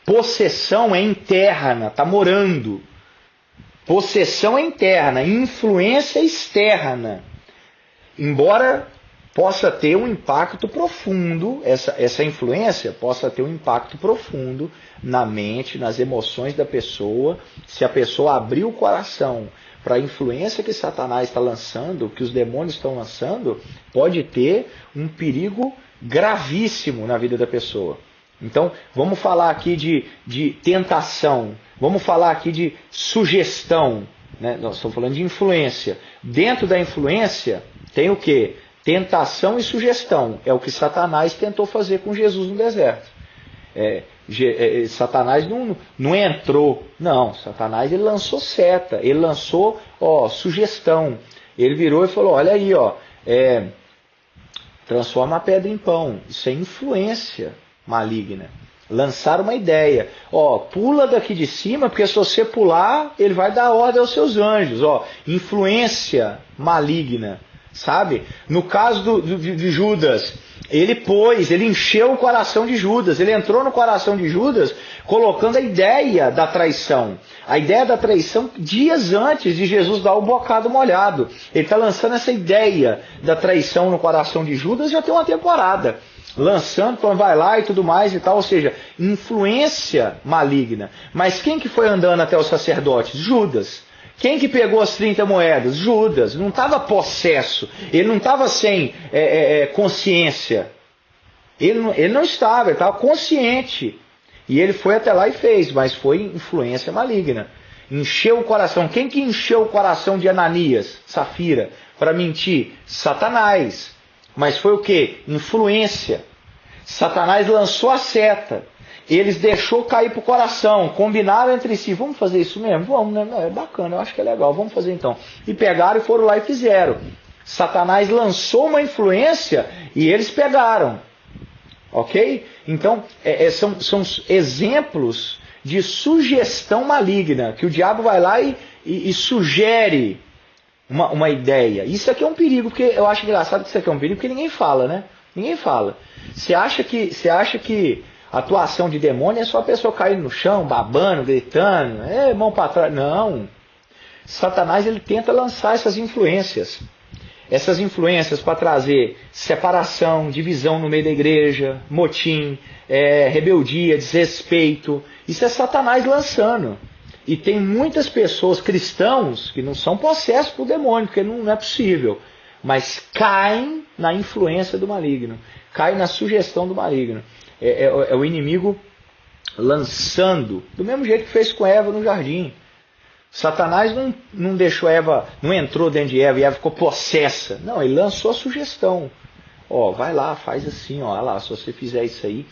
Possessão é interna, está morando. Possessão é interna, influência é externa. Embora possa ter um impacto profundo, essa influência possa ter um impacto profundo na mente, nas emoções da pessoa, se a pessoa abrir o coração para a influência que Satanás está lançando, que os demônios estão lançando, pode ter um perigo gravíssimo na vida da pessoa. Então, vamos falar aqui de tentação, vamos falar aqui de sugestão, né? Nós estamos falando de influência. Dentro da influência tem o quê? Tentação e sugestão. É o que Satanás tentou fazer com Jesus no deserto. Satanás não entrou. Não, Satanás ele lançou seta. Ele lançou sugestão. Ele virou e falou, olha aí, transforma a pedra em pão. Isso é influência maligna. Lançar uma ideia. Pula daqui de cima, porque se você pular, ele vai dar ordem aos seus anjos. Influência maligna. Sabe? No caso de Judas, ele encheu o coração de Judas, ele entrou no coração de Judas colocando a ideia da traição. A ideia da traição dias antes de Jesus dar o bocado molhado. Ele está lançando essa ideia da traição no coração de Judas já tem uma temporada. Lançando, falando, vai lá e tudo mais e tal. Ou seja, influência maligna. Mas quem que foi andando até os sacerdotes? Judas. Quem que pegou as 30 moedas? Judas. Não estava possesso. Ele não estava sem consciência. Ele não estava, ele estava consciente. E ele foi até lá e fez, mas foi influência maligna. Encheu o coração. Quem que encheu o coração de Ananias, Safira, para mentir? Satanás. Mas foi o quê? Influência. Satanás lançou a seta. Eles deixou cair para o coração, combinaram entre si, vamos fazer isso mesmo? Vamos, né? Não, é bacana, eu acho que é legal, vamos fazer então. E pegaram e foram lá e fizeram. Satanás lançou uma influência e eles pegaram. Ok? Então, são exemplos de sugestão maligna, que o diabo vai lá e sugere uma ideia. Isso aqui é um perigo, porque eu acho engraçado que isso aqui é um perigo, porque ninguém fala, né? Ninguém fala. Você acha que a atuação de demônio é só a pessoa cair no chão, babando, gritando, mão para trás. Não. Satanás ele tenta lançar essas influências. Essas influências para trazer separação, divisão no meio da igreja, motim, rebeldia, desrespeito. Isso é Satanás lançando. E tem muitas pessoas, cristãos, que não são possessos por demônio, porque não é possível. Mas caem na influência do maligno. Caem na sugestão do maligno. É o inimigo lançando, do mesmo jeito que fez com Eva no jardim. Satanás não deixou Eva, não entrou dentro de Eva e Eva ficou possessa. Não, ele lançou a sugestão. Ó, vai lá, faz assim, ó, lá, se você fizer isso aí,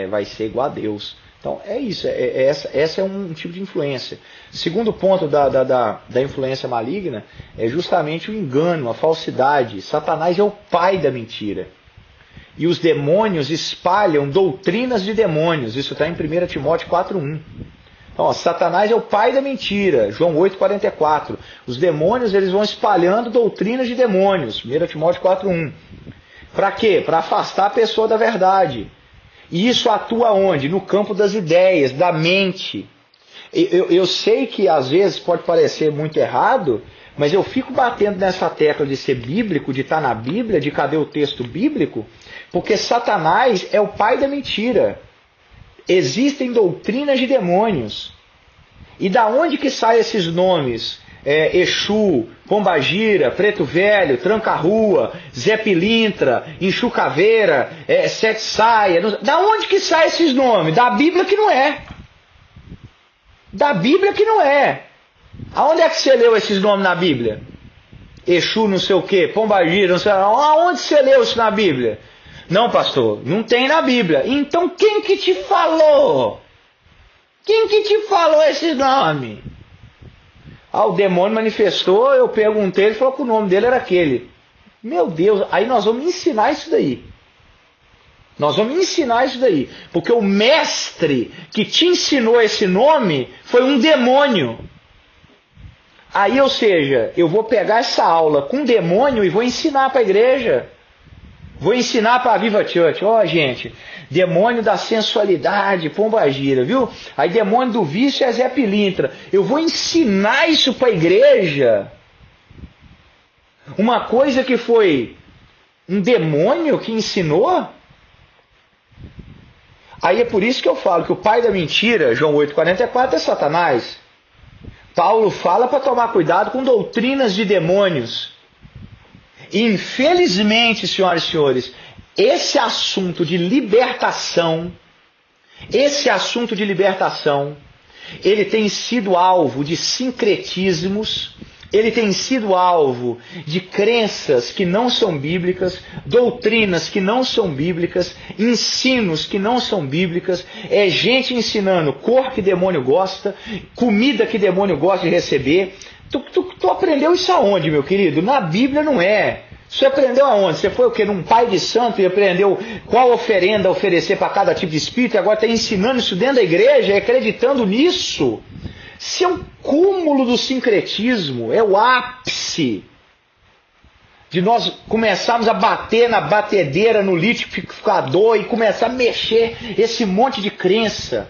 vai ser igual a Deus. Então é isso, essa é um tipo de influência. Segundo ponto da influência maligna é justamente o engano, a falsidade. Satanás é o pai da mentira. E os demônios espalham doutrinas de demônios. Isso está em 1 Timóteo 4:1. Então, Satanás é o pai da mentira. João 8:44. Os demônios eles vão espalhando doutrinas de demônios. 1 Timóteo 4:1. Para quê? Para afastar a pessoa da verdade. E isso atua onde? No campo das ideias, da mente. Eu sei que às vezes pode parecer muito errado, mas eu fico batendo nessa tecla de ser bíblico, de estar na Bíblia, de cadê o texto bíblico, porque Satanás é o pai da mentira. Existem doutrinas de demônios. E da onde que saem esses nomes? Exu, Pombagira, Preto Velho, Tranca-Rua, Zé Pilintra, Enxu Caveira, Sete Saia. Da onde que saem esses nomes? Da Bíblia que não é. Da Bíblia que não é. Aonde é que você leu esses nomes na Bíblia? Exu não sei o quê, Pombagira, não sei aonde você leu isso na Bíblia? Não, pastor, não tem na Bíblia. Então quem que te falou? Quem que te falou esse nome? O demônio manifestou, eu perguntei, ele falou que o nome dele era aquele. Meu Deus, aí nós vamos ensinar isso daí. Nós vamos ensinar isso daí. Porque o mestre que te ensinou esse nome foi um demônio. Aí, ou seja, eu vou pegar essa aula com demônio e vou ensinar para a igreja. Vou ensinar para a Viva Church. Gente, demônio da sensualidade, Pombagira, viu? Aí demônio do vício é Zé Pilintra. Eu vou ensinar isso para a igreja. Uma coisa que foi um demônio que ensinou. Aí é por isso que eu falo que o pai da mentira, João 8,44, é Satanás. Paulo fala para tomar cuidado com doutrinas de demônios. Infelizmente, senhoras e senhores, esse assunto de libertação, ele tem sido alvo de sincretismos, ele tem sido alvo de crenças que não são bíblicas, doutrinas que não são bíblicas, ensinos que não são bíblicas, gente ensinando cor que demônio gosta, comida que demônio gosta de receber. Tu aprendeu isso aonde, meu querido? Na Bíblia não é. Você aprendeu aonde? Você foi o quê? Num pai de santo e aprendeu qual oferenda oferecer para cada tipo de espírito e agora está ensinando isso dentro da igreja e acreditando nisso? Isso é um cúmulo do sincretismo, é o ápice de nós começarmos a bater na batedeira, no liquidificador e começar a mexer esse monte de crença.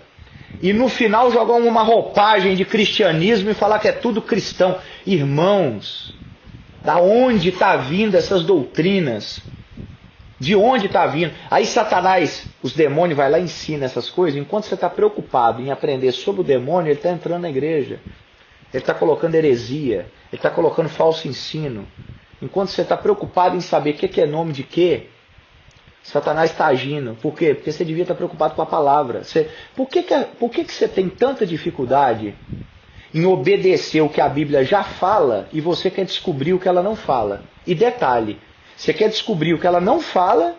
E no final jogar uma roupagem de cristianismo e falar que é tudo cristão. Irmãos, da onde está vindo essas doutrinas? De onde está vindo? Aí Satanás, os demônios, vai lá e ensina essas coisas. Enquanto você está preocupado em aprender sobre o demônio, ele está entrando na igreja. Ele está colocando heresia. Ele está colocando falso ensino. Enquanto você está preocupado em saber o que é nome de quê, Satanás está agindo. Por quê? Porque você devia estar preocupado com a palavra. Por que você tem tanta dificuldade em obedecer o que a Bíblia já fala e você quer descobrir o que ela não fala? E detalhe, você quer descobrir o que ela não fala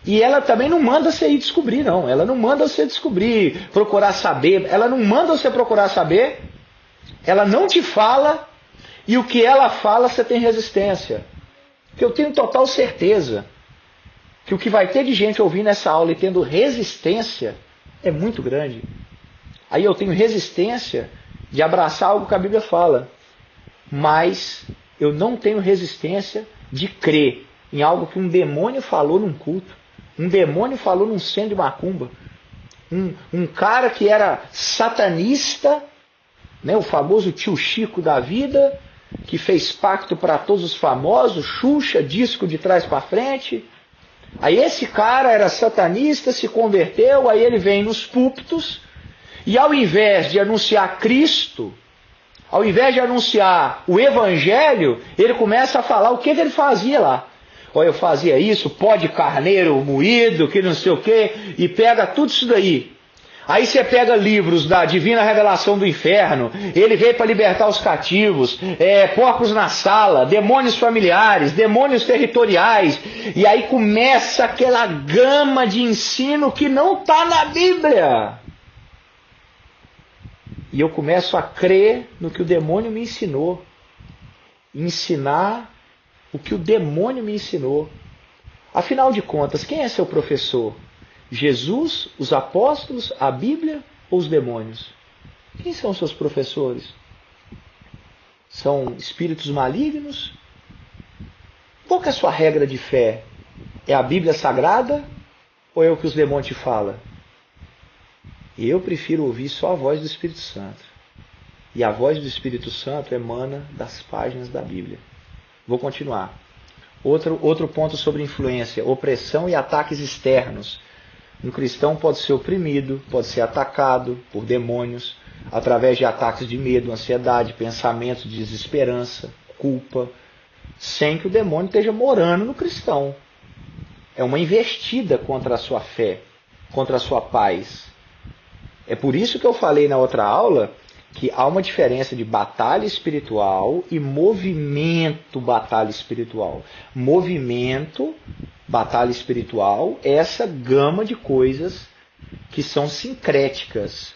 E ela também não manda você ir descobrir, não. Ela não manda você descobrir, procurar saber. Ela não manda você procurar saber. Ela não te fala. E o que ela fala, você tem resistência. Porque eu tenho total certeza que o que vai ter de gente ouvindo essa aula e tendo resistência é muito grande. Aí eu tenho resistência de abraçar algo que a Bíblia fala. Mas eu não tenho resistência de crer em algo que um demônio falou num culto. Um demônio falou num centro de macumba. Um cara que era satanista, né, o famoso tio Chico da vida, que fez pacto para todos os famosos, Xuxa, disco de trás para frente. Aí esse cara era satanista, se converteu, aí ele vem nos púlpitos e ao invés de anunciar Cristo, ao invés de anunciar o Evangelho, ele começa a falar o que ele fazia lá. Olha, eu fazia isso, pó de carneiro moído, que não sei o quê, e pega tudo isso daí. Aí você pega livros da Divina Revelação do Inferno, ele veio para libertar os cativos, porcos na sala, demônios familiares, demônios territoriais, e aí começa aquela gama de ensino que não está na Bíblia. E eu começo a crer no que o demônio me ensinou, ensinar o que o demônio me ensinou. Afinal de contas, quem é seu professor? Jesus, os apóstolos, a Bíblia ou os demônios? Quem são seus professores? São espíritos malignos? Qual que é a sua regra de fé? É a Bíblia Sagrada ou é o que os demônios te falam? Eu prefiro ouvir só a voz do Espírito Santo. E a voz do Espírito Santo emana das páginas da Bíblia. Vou continuar. Outro ponto sobre influência, opressão e ataques externos. Um cristão pode ser oprimido, pode ser atacado por demônios, através de ataques de medo, ansiedade, pensamentos de desesperança, culpa, sem que o demônio esteja morando no cristão. É uma investida contra a sua fé, contra a sua paz. É por isso que eu falei na outra aula que há uma diferença de batalha espiritual e movimento batalha espiritual. Movimento, batalha espiritual, é essa gama de coisas que são sincréticas.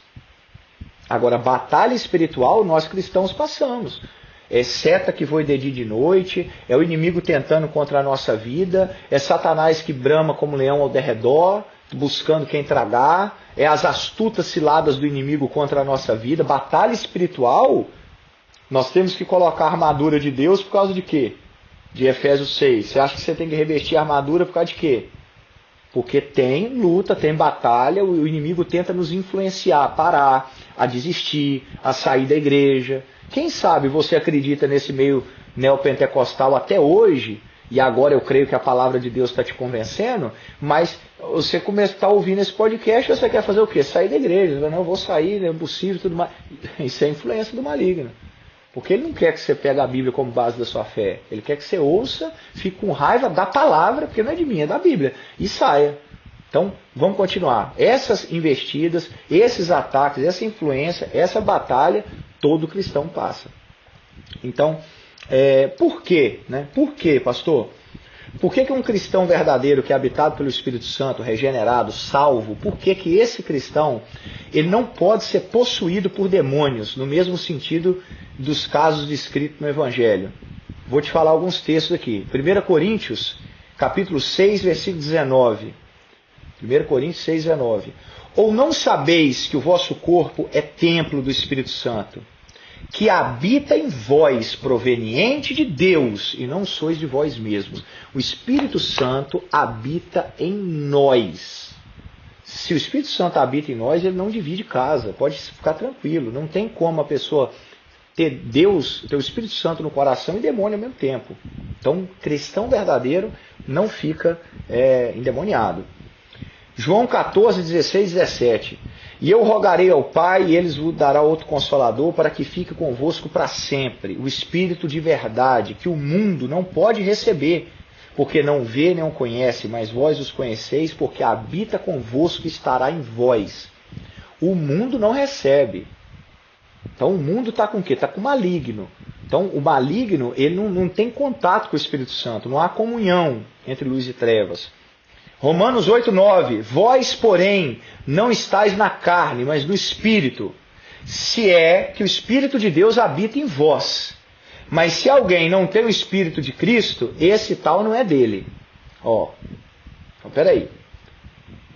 Agora, batalha espiritual, nós cristãos passamos. É seta que voa de dia e de noite, é o inimigo tentando contra a nossa vida, é Satanás que brama como leão ao derredor, buscando quem tragar, é as astutas ciladas do inimigo contra a nossa vida. Batalha espiritual, nós temos que colocar a armadura de Deus por causa de quê? De Efésios 6. Você acha que você tem que revestir a armadura por causa de quê? Porque tem luta, tem batalha, o inimigo tenta nos influenciar a parar, a desistir, a sair da igreja. Quem sabe você acredita nesse meio neopentecostal até hoje, e agora eu creio que a palavra de Deus está te convencendo, mas você começa a estar ouvindo esse podcast e você quer fazer o quê? Sair da igreja. Não, eu vou sair, é impossível, tudo mais. Isso é influência do maligno. Porque ele não quer que você pegue a Bíblia como base da sua fé. Ele quer que você ouça, fique com raiva da palavra, porque não é de mim, é da Bíblia, e saia. Então, vamos continuar. Essas investidas, esses ataques, essa influência, essa batalha, todo cristão passa. Então, por quê? Né? Por quê, pastor? Por que um cristão verdadeiro, que é habitado pelo Espírito Santo, regenerado, salvo, por que esse cristão ele não pode ser possuído por demônios, no mesmo sentido dos casos descritos no Evangelho? Vou te falar alguns textos aqui. 1 Coríntios, capítulo 6, versículo 19. 1 Coríntios 6, 19. Ou não sabeis que o vosso corpo é templo do Espírito Santo, que habita em vós, proveniente de Deus, e não sois de vós mesmos. O Espírito Santo habita em nós. Se o Espírito Santo habita em nós, ele não divide casa, pode ficar tranquilo. Não tem como a pessoa ter Deus, ter o Espírito Santo no coração e demônio ao mesmo tempo. Então, cristão verdadeiro não fica endemoniado. João 14, 16, 17. E eu rogarei ao Pai, e ele vos dará outro Consolador, para que fique convosco para sempre, o Espírito de verdade, que o mundo não pode receber, porque não vê nem o conhece, mas vós os conheceis, porque habita convosco e estará em vós. O mundo não recebe. Então o mundo está com o quê? Está com o maligno. Então o maligno ele não tem contato com o Espírito Santo, não há comunhão entre luz e trevas. Romanos 8:9. Vós, porém, não estáis na carne, mas no Espírito, se é que o Espírito de Deus habita em vós. Mas se alguém não tem o Espírito de Cristo, esse tal não é dele. Então peraí.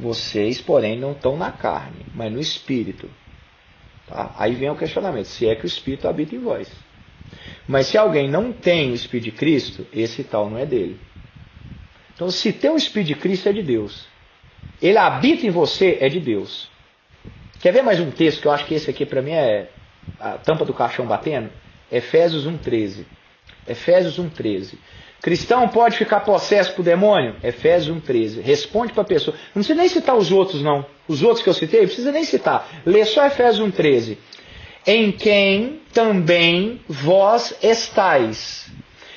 Vocês, porém, não estão na carne, mas no Espírito. Tá? Aí vem o questionamento, se é que o Espírito habita em vós. Mas se alguém não tem o Espírito de Cristo, esse tal não é dele. Então, se tem o Espírito de Cristo, é de Deus. Ele habita em você, é de Deus. Quer ver mais um texto, que eu acho que esse aqui para mim é a tampa do caixão batendo? Efésios 1:13. Efésios 1:13. Cristão pode ficar possesso por demônio? Efésios 1:13. Responde para a pessoa. Não precisa nem citar os outros, não. Os outros que eu citei, não precisa nem citar. Lê só Efésios 1:13. Em quem também vós estáis,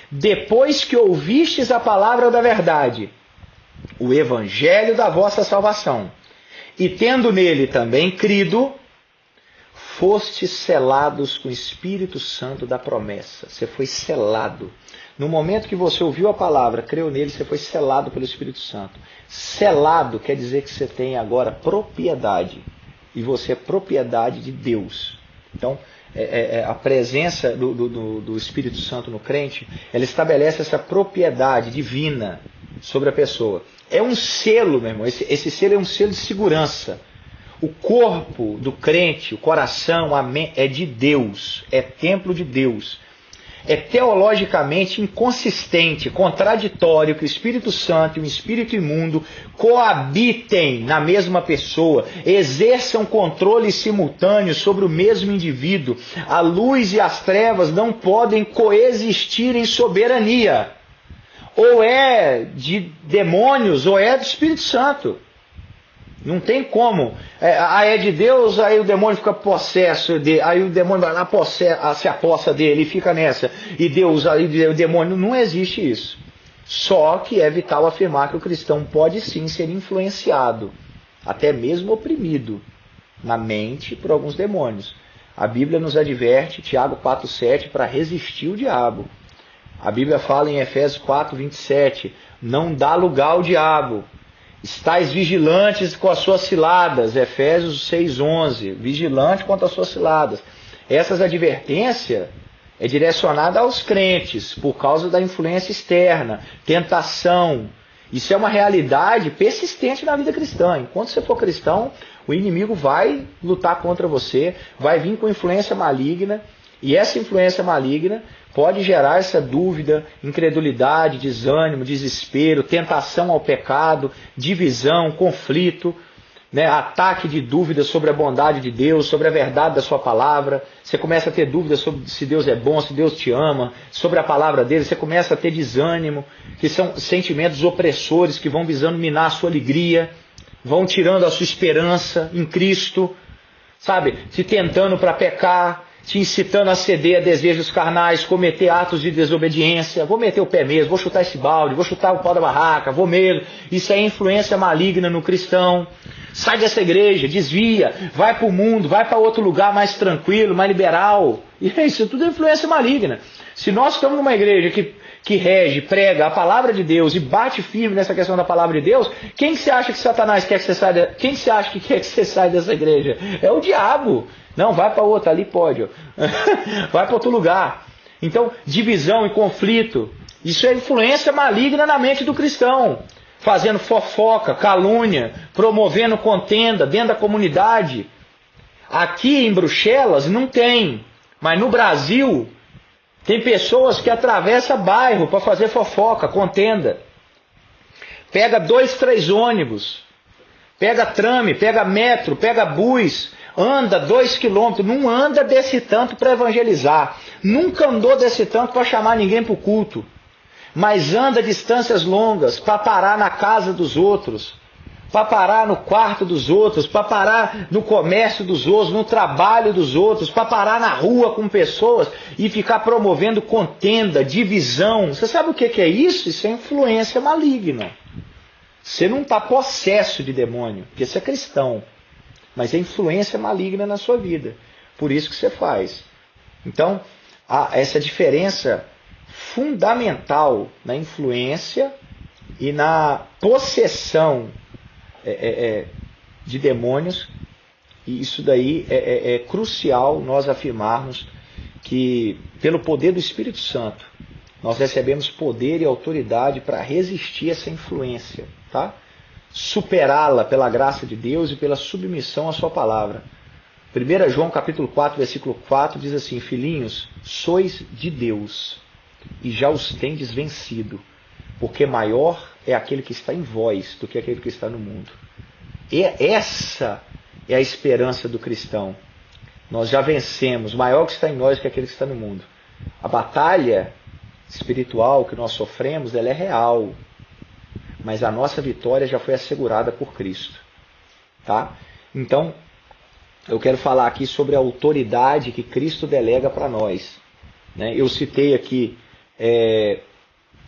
depois que ouvistes a palavra da verdade, o evangelho da vossa salvação, e tendo nele também crido, fostes selados com o Espírito Santo da promessa. Você foi selado. No momento que você ouviu a palavra, creu nele, você foi selado pelo Espírito Santo. Selado quer dizer que você tem agora propriedade. E você é propriedade de Deus. Então, a presença do Espírito Santo no crente, ela estabelece essa propriedade divina sobre a pessoa. É um selo, meu irmão. Esse selo é um selo de segurança. O corpo do crente, o coração, a mente, é de Deus. É templo de Deus. É teologicamente inconsistente, contraditório que o Espírito Santo e o espírito imundo coabitem na mesma pessoa, exerçam controle simultâneo sobre o mesmo indivíduo. A luz e as trevas não podem coexistir em soberania. Ou é de demônios, ou é do Espírito Santo. Não tem como. É de Deus, aí o demônio fica possesso, aí o demônio vai lá, se apossa dele e fica nessa. E Deus, aí o demônio, não existe isso. Só que é vital afirmar que o cristão pode sim ser influenciado, até mesmo oprimido, na mente por alguns demônios. A Bíblia nos adverte, Tiago 4:7, para resistir o diabo. A Bíblia fala em Efésios 4:27, não dá lugar ao diabo. Estais vigilantes com as suas ciladas, Efésios 6:11, vigilante contra as suas ciladas. Essas advertências é direcionada aos crentes, por causa da influência externa, tentação. Isso é uma realidade persistente na vida cristã. Enquanto você for cristão, o inimigo vai lutar contra você, vai vir com influência maligna, e essa influência maligna pode gerar essa dúvida, incredulidade, desânimo, desespero, tentação ao pecado, divisão, conflito, ataque de dúvidas sobre a bondade de Deus, sobre a verdade da sua palavra. Você começa a ter dúvidas sobre se Deus é bom, se Deus te ama, sobre a palavra dele. Você começa a ter desânimo, que são sentimentos opressores que vão visando minar a sua alegria, vão tirando a sua esperança em Cristo, sabe? Te tentando para pecar, te incitando a ceder a desejos carnais, cometer atos de desobediência. Vou meter o pé mesmo, vou chutar esse balde, vou chutar o pau da barraca, vou mesmo. Isso é influência maligna no cristão. Sai dessa igreja, desvia, vai para o mundo, vai para outro lugar mais tranquilo, mais liberal. E isso tudo é influência maligna. Se nós estamos numa igreja que rege, prega a palavra de Deus e bate firme nessa questão da palavra de Deus, quem que você acha que Satanás quer que você saia? Quem você acha que quer que você saia dessa igreja? É o diabo. Não, vai para outra, ali pode. Vai para outro lugar. Então, divisão e conflito, isso é influência maligna na mente do cristão. Fazendo fofoca, calúnia, promovendo contenda dentro da comunidade. Aqui em Bruxelas não tem, mas no Brasil tem pessoas que atravessam bairro para fazer fofoca, contenda. Pega 2, 3 ônibus, pega trame, pega metro, pega bus, anda 2 quilômetros, não anda desse tanto para evangelizar, nunca andou desse tanto para chamar ninguém para o culto, mas anda distâncias longas para parar na casa dos outros, para parar no quarto dos outros, para parar no comércio dos outros, no trabalho dos outros, para parar na rua com pessoas e ficar promovendo contenda, divisão. Você sabe o que é isso? Isso é influência maligna. Você não está possesso de demônio, porque você é cristão, mas é influência maligna na sua vida. Por isso que você faz. Então, há essa diferença fundamental na influência e na possessão de demônios. E isso daí é crucial nós afirmarmos que, pelo poder do Espírito Santo, nós recebemos poder e autoridade para resistir essa influência, tá? Superá-la pela graça de Deus e pela submissão à sua palavra. 1 João capítulo 4, versículo 4 diz assim: filhinhos, sois de Deus e já os tendes vencido, porque maior é aquele que está em vós do que aquele que está no mundo. E essa é a esperança do cristão. Nós já vencemos, maior que está em nós do que aquele que está no mundo. A batalha espiritual que nós sofremos, ela é real, mas a nossa vitória já foi assegurada por Cristo, tá? Então, eu quero falar aqui sobre a autoridade que Cristo delega para nós, né? Eu citei aqui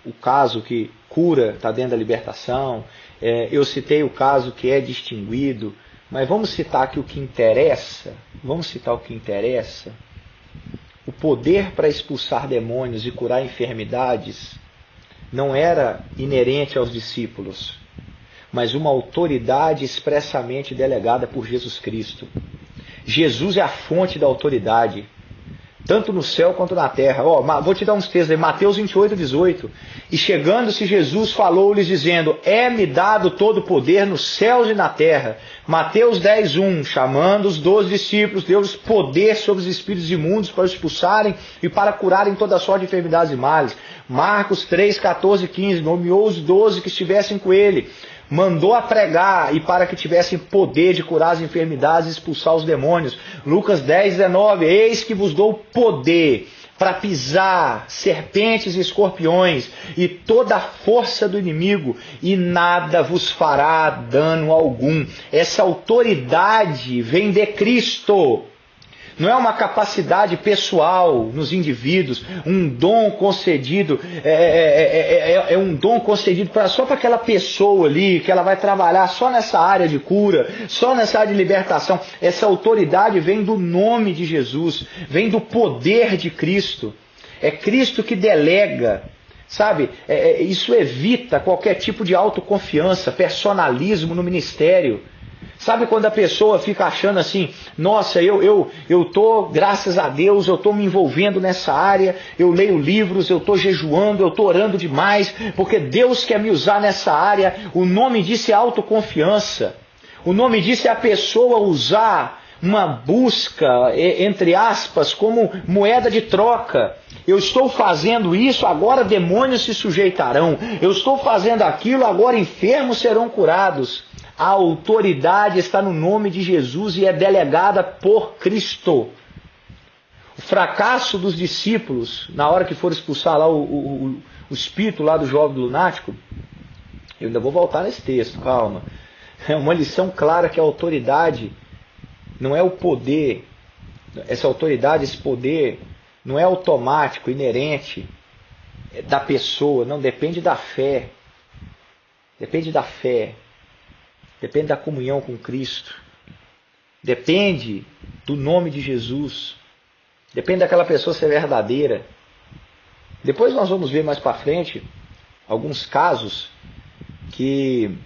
o caso que cura está dentro da libertação, eu citei o caso que é distinguido, mas vamos citar aqui o que interessa. O poder para expulsar demônios e curar enfermidades não era inerente aos discípulos, mas uma autoridade expressamente delegada por Jesus Cristo. Jesus é a fonte da autoridade, tanto no céu quanto na terra. Vou te dar uns textos aí, Mateus 28, 18. E chegando-se Jesus falou-lhes dizendo: é-me dado todo o poder nos céus e na terra. Mateus 10, 1. Chamando os 12 discípulos, deu-lhes poder sobre os espíritos imundos para os expulsarem e para curarem toda sorte de enfermidades e males. Marcos 3, 14, 15. Nomeou os 12 que estivessem com ele. Mandou a pregar e para que tivessem poder de curar as enfermidades e expulsar os demônios. Lucas 10, 19. Eis que vos dou poder para pisar serpentes e escorpiões e toda a força do inimigo, e nada vos fará dano algum. Essa autoridade vem de Cristo. Não é uma capacidade pessoal nos indivíduos, um dom concedido, é um dom concedido só para aquela pessoa ali, que ela vai trabalhar só nessa área de cura, só nessa área de libertação. Essa autoridade vem do nome de Jesus, vem do poder de Cristo. É Cristo que delega, sabe? Isso evita qualquer tipo de autoconfiança, personalismo no ministério. Sabe quando a pessoa fica achando assim: nossa, eu tô, graças a Deus, eu estou me envolvendo nessa área, eu leio livros, eu estou jejuando, eu estou orando demais, porque Deus quer me usar nessa área. O nome disso é autoconfiança. O nome disso é a pessoa usar uma busca, entre aspas, como moeda de troca. Eu estou fazendo isso, agora demônios se sujeitarão. Eu estou fazendo aquilo, agora enfermos serão curados. A autoridade está no nome de Jesus e é delegada por Cristo. O fracasso dos discípulos, na hora que foram expulsar lá o espírito lá do jovem lunático, eu ainda vou voltar nesse texto, calma. É uma lição clara que a autoridade não é o poder, essa autoridade, esse poder, não é automático, inerente da pessoa, não, depende da fé. Depende da fé. Depende da comunhão com Cristo. Depende do nome de Jesus. Depende daquela pessoa ser verdadeira. Depois nós vamos ver mais para frente alguns casos que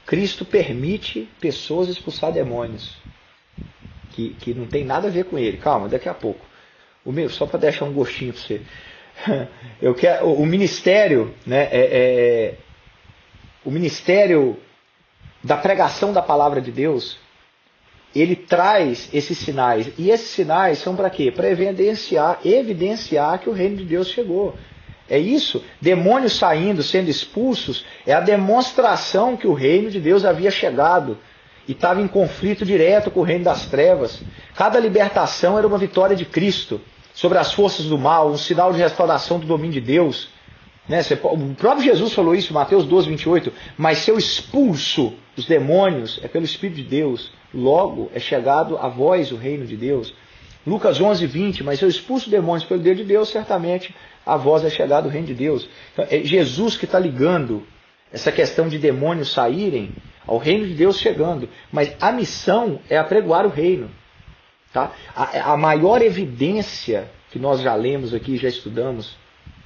Cristo permite pessoas expulsar demônios. Que não tem nada a ver com ele. Calma, daqui a pouco. Só para deixar um gostinho para você. O ministério, né, o ministério da pregação da palavra de Deus, ele traz esses sinais. E esses sinais são para quê? Para evidenciar que o reino de Deus chegou. É isso. Demônios saindo, sendo expulsos, é a demonstração que o reino de Deus havia chegado e estava em conflito direto com o reino das trevas. Cada libertação era uma vitória de Cristo sobre as forças do mal, um sinal de restauração do domínio de Deus. O próprio Jesus falou isso em Mateus 12, 28. Mas se eu expulso os demônios, é pelo Espírito de Deus. Logo é chegado a vós o reino de Deus. Lucas 11, 20. Mas se eu expulso demônios pelo dedo de Deus, certamente a vós é chegado o reino de Deus. Então, é Jesus que está ligando essa questão de demônios saírem ao reino de Deus chegando. Mas a missão é apregoar o reino. Tá? A maior evidência que nós já lemos aqui, já estudamos,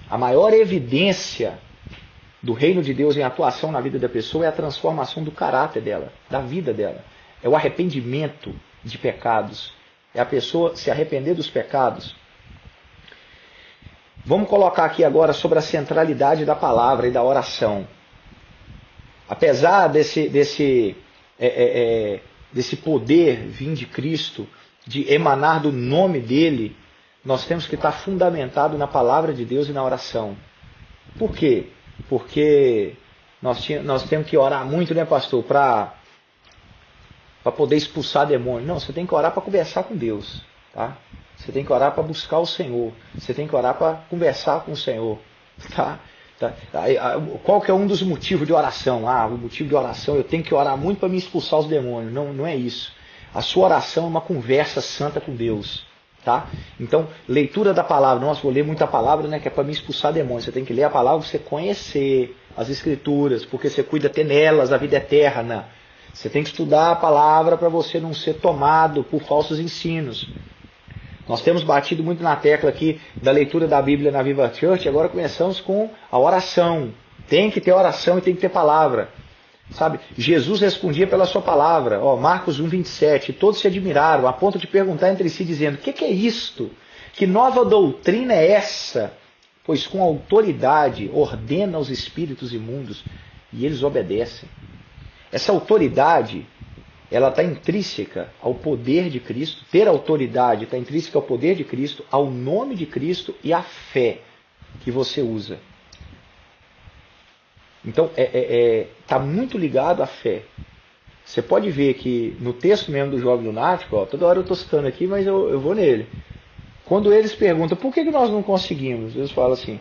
a maior evidência do reino de Deus em atuação na vida da pessoa é a transformação do caráter dela, da vida dela. É o arrependimento de pecados. É a pessoa se arrepender dos pecados. Vamos colocar aqui agora sobre a centralidade da palavra e da oração. Apesar desse poder vir de Cristo, de emanar do nome dele, nós temos que estar fundamentado na palavra de Deus e na oração. Por quê? Porque nós temos que orar muito, né, pastor, para poder expulsar demônio. Não, você tem que orar para conversar com Deus, tá? Você tem que orar para buscar o Senhor. Você tem que orar para conversar com o Senhor, tá? Qual que é um dos motivos de oração? O motivo de oração, eu tenho que orar muito para me expulsar os demônios. Não, não é isso. A sua oração é uma conversa santa com Deus, tá? Então, leitura da palavra. Nossa, vou ler muita palavra, né, que é para me expulsar demônios. Você tem que ler a palavra para você conhecer as Escrituras, porque você cuida ter nelas a vida eterna. Você tem que estudar a palavra para você não ser tomado por falsos ensinos. Nós temos batido muito na tecla aqui da leitura da Bíblia na Viva Church, agora começamos com a oração. Tem que ter oração e tem que ter palavra. Sabe? Jesus respondia pela sua palavra. Marcos 1:27. Todos se admiraram, a ponto de perguntar entre si, dizendo: o que é isto? Que nova doutrina é essa? Pois com autoridade ordena aos espíritos imundos e eles obedecem. Essa autoridade, ela está intrínseca ao poder de Cristo. Ter autoridade está intrínseca ao poder de Cristo, ao nome de Cristo e à fé que você usa. Então, está muito ligado à fé. Você pode ver que no texto mesmo do jovem lunático, toda hora eu estou citando aqui, mas eu vou nele. Quando eles perguntam, por que nós não conseguimos? Eles falam assim,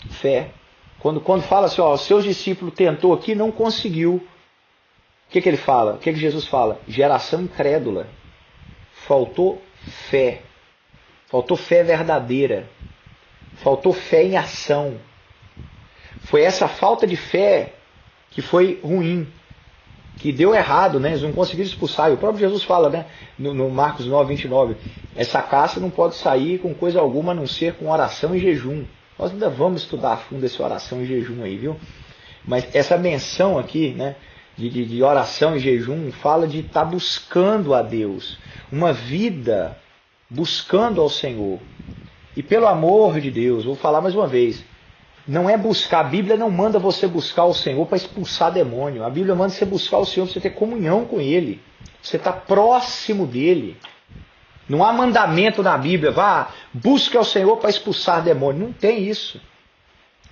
fé. Quando fala assim, os seus discípulos tentou aqui, não conseguiu. O que ele fala? O que Jesus fala? Geração incrédula. Faltou fé. Faltou fé verdadeira. Faltou fé em ação. Foi essa falta de fé que foi ruim, que deu errado, né? Eles não conseguiram expulsar. E o próprio Jesus fala, né? No Marcos 9:29, essa caça não pode sair com coisa alguma a não ser com oração e jejum. Nós ainda vamos estudar a fundo essa oração e jejum aí, viu? Mas essa menção aqui, né, de oração e jejum, fala de estar buscando a Deus. Uma vida buscando ao Senhor. E pelo amor de Deus, vou falar mais uma vez, não é buscar, a Bíblia não manda você buscar o Senhor para expulsar demônio. A Bíblia manda você buscar o Senhor para você ter comunhão com Ele. Você está próximo dEle. Não há mandamento na Bíblia, busque ao Senhor para expulsar demônio. Não tem isso.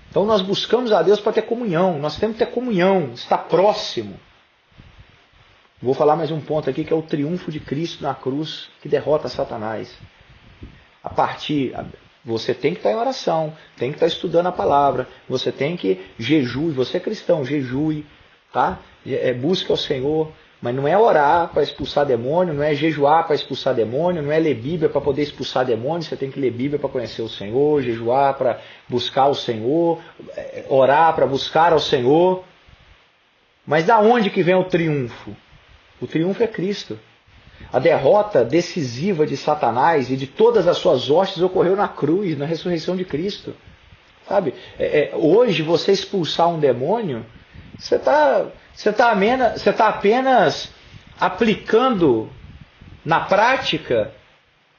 Então nós buscamos a Deus para ter comunhão. Nós temos que ter comunhão, estar próximo. Vou falar mais um ponto aqui, que é o triunfo de Cristo na cruz, que derrota Satanás. Você tem que estar em oração, tem que estar estudando a palavra, você tem que jejue, você é cristão, jejue, tá? Busque ao Senhor, mas não é orar para expulsar demônio, não é jejuar para expulsar demônio, não é ler Bíblia para poder expulsar demônio, você tem que ler Bíblia para conhecer o Senhor, jejuar para buscar o Senhor, orar para buscar ao Senhor. Mas da onde que vem o triunfo? O triunfo é Cristo. A derrota decisiva de Satanás e de todas as suas hostes ocorreu na cruz, na ressurreição de Cristo. Sabe? Hoje, você expulsar um demônio, você está apenas aplicando na prática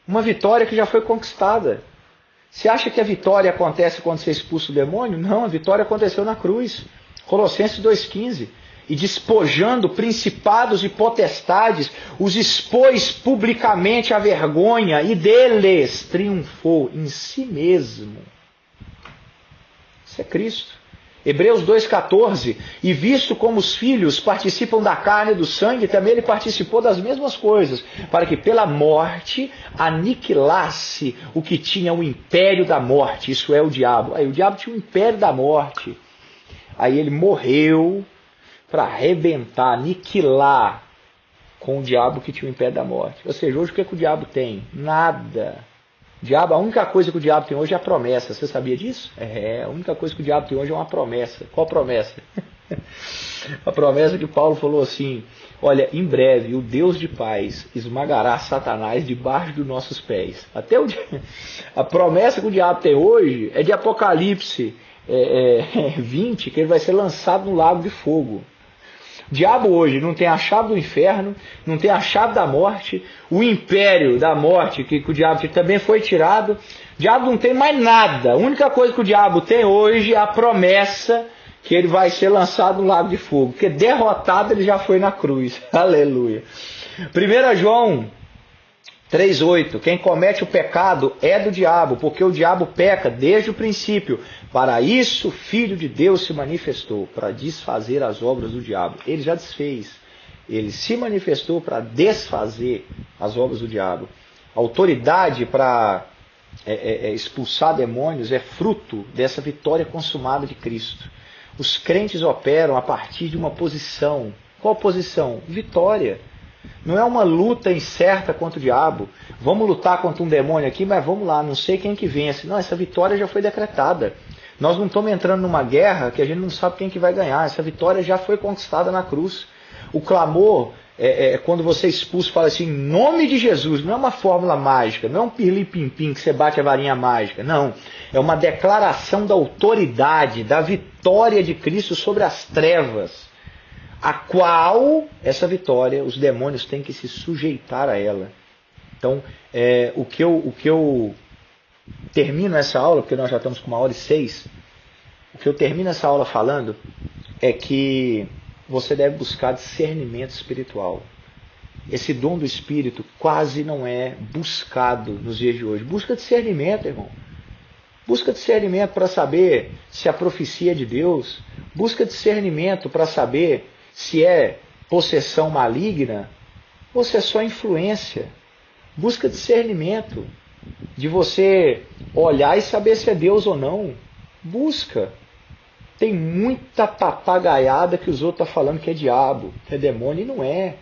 uma vitória que já foi conquistada. Você acha que a vitória acontece quando você expulsa o demônio? Não, a vitória aconteceu na cruz. Colossenses 2,15. E despojando principados e potestades, os expôs publicamente à vergonha e deles triunfou em si mesmo. Isso é Cristo. Hebreus 2,14. E visto como os filhos participam da carne e do sangue, também ele participou das mesmas coisas, para que pela morte aniquilasse o que tinha o império da morte, isso é o diabo. Aí o diabo tinha o império da morte. Aí ele morreu para arrebentar, aniquilar com o diabo que tinha o império da morte. Ou seja, hoje o que o diabo tem? Nada. A única coisa que o diabo tem hoje é a promessa. Você sabia disso? A única coisa que o diabo tem hoje é uma promessa. Qual promessa? A promessa que Paulo falou assim, olha, em breve o Deus de paz esmagará Satanás debaixo dos nossos pés. A promessa que o diabo tem hoje é de Apocalipse 20, que ele vai ser lançado no lago de fogo. O diabo hoje não tem a chave do inferno, não tem a chave da morte, o império da morte que o diabo também foi tirado. O diabo não tem mais nada. A única coisa que o diabo tem hoje é a promessa que ele vai ser lançado no lago de fogo, porque derrotado ele já foi na cruz. Aleluia. 1 João 3,8. Quem comete o pecado é do diabo, porque o diabo peca desde o princípio. Para isso o Filho de Deus se manifestou, para desfazer as obras do diabo. Ele já desfez. Ele se manifestou para desfazer as obras do diabo. A autoridade para expulsar demônios é fruto dessa vitória consumada de Cristo. Os crentes operam a partir de uma posição. Qual posição? Vitória. Não é uma luta incerta contra o diabo. Vamos lutar contra um demônio aqui, mas vamos lá, não sei quem que vence. Não, essa vitória já foi decretada. Nós não estamos entrando numa guerra que a gente não sabe quem que vai ganhar. Essa vitória já foi conquistada na cruz. O clamor, quando você expulsa, fala assim, em nome de Jesus, não é uma fórmula mágica, não é um pirlim-pim-pim que você bate a varinha mágica, não. É uma declaração da autoridade, da vitória de Cristo sobre as trevas, a qual, essa vitória, os demônios têm que se sujeitar a ela. Então, o que eu termino essa aula, porque nós já estamos com 1h06, o que eu termino essa aula falando é que você deve buscar discernimento espiritual. Esse dom do Espírito quase não é buscado nos dias de hoje. Busca discernimento, irmão. Busca discernimento para saber se a profecia é de Deus. Busca discernimento para saber se é possessão maligna ou se é só influência. Busca discernimento de você olhar e saber se é Deus ou não. Busca. Tem muita papagaiada que os outros estão falando que é diabo, que é demônio, e não é.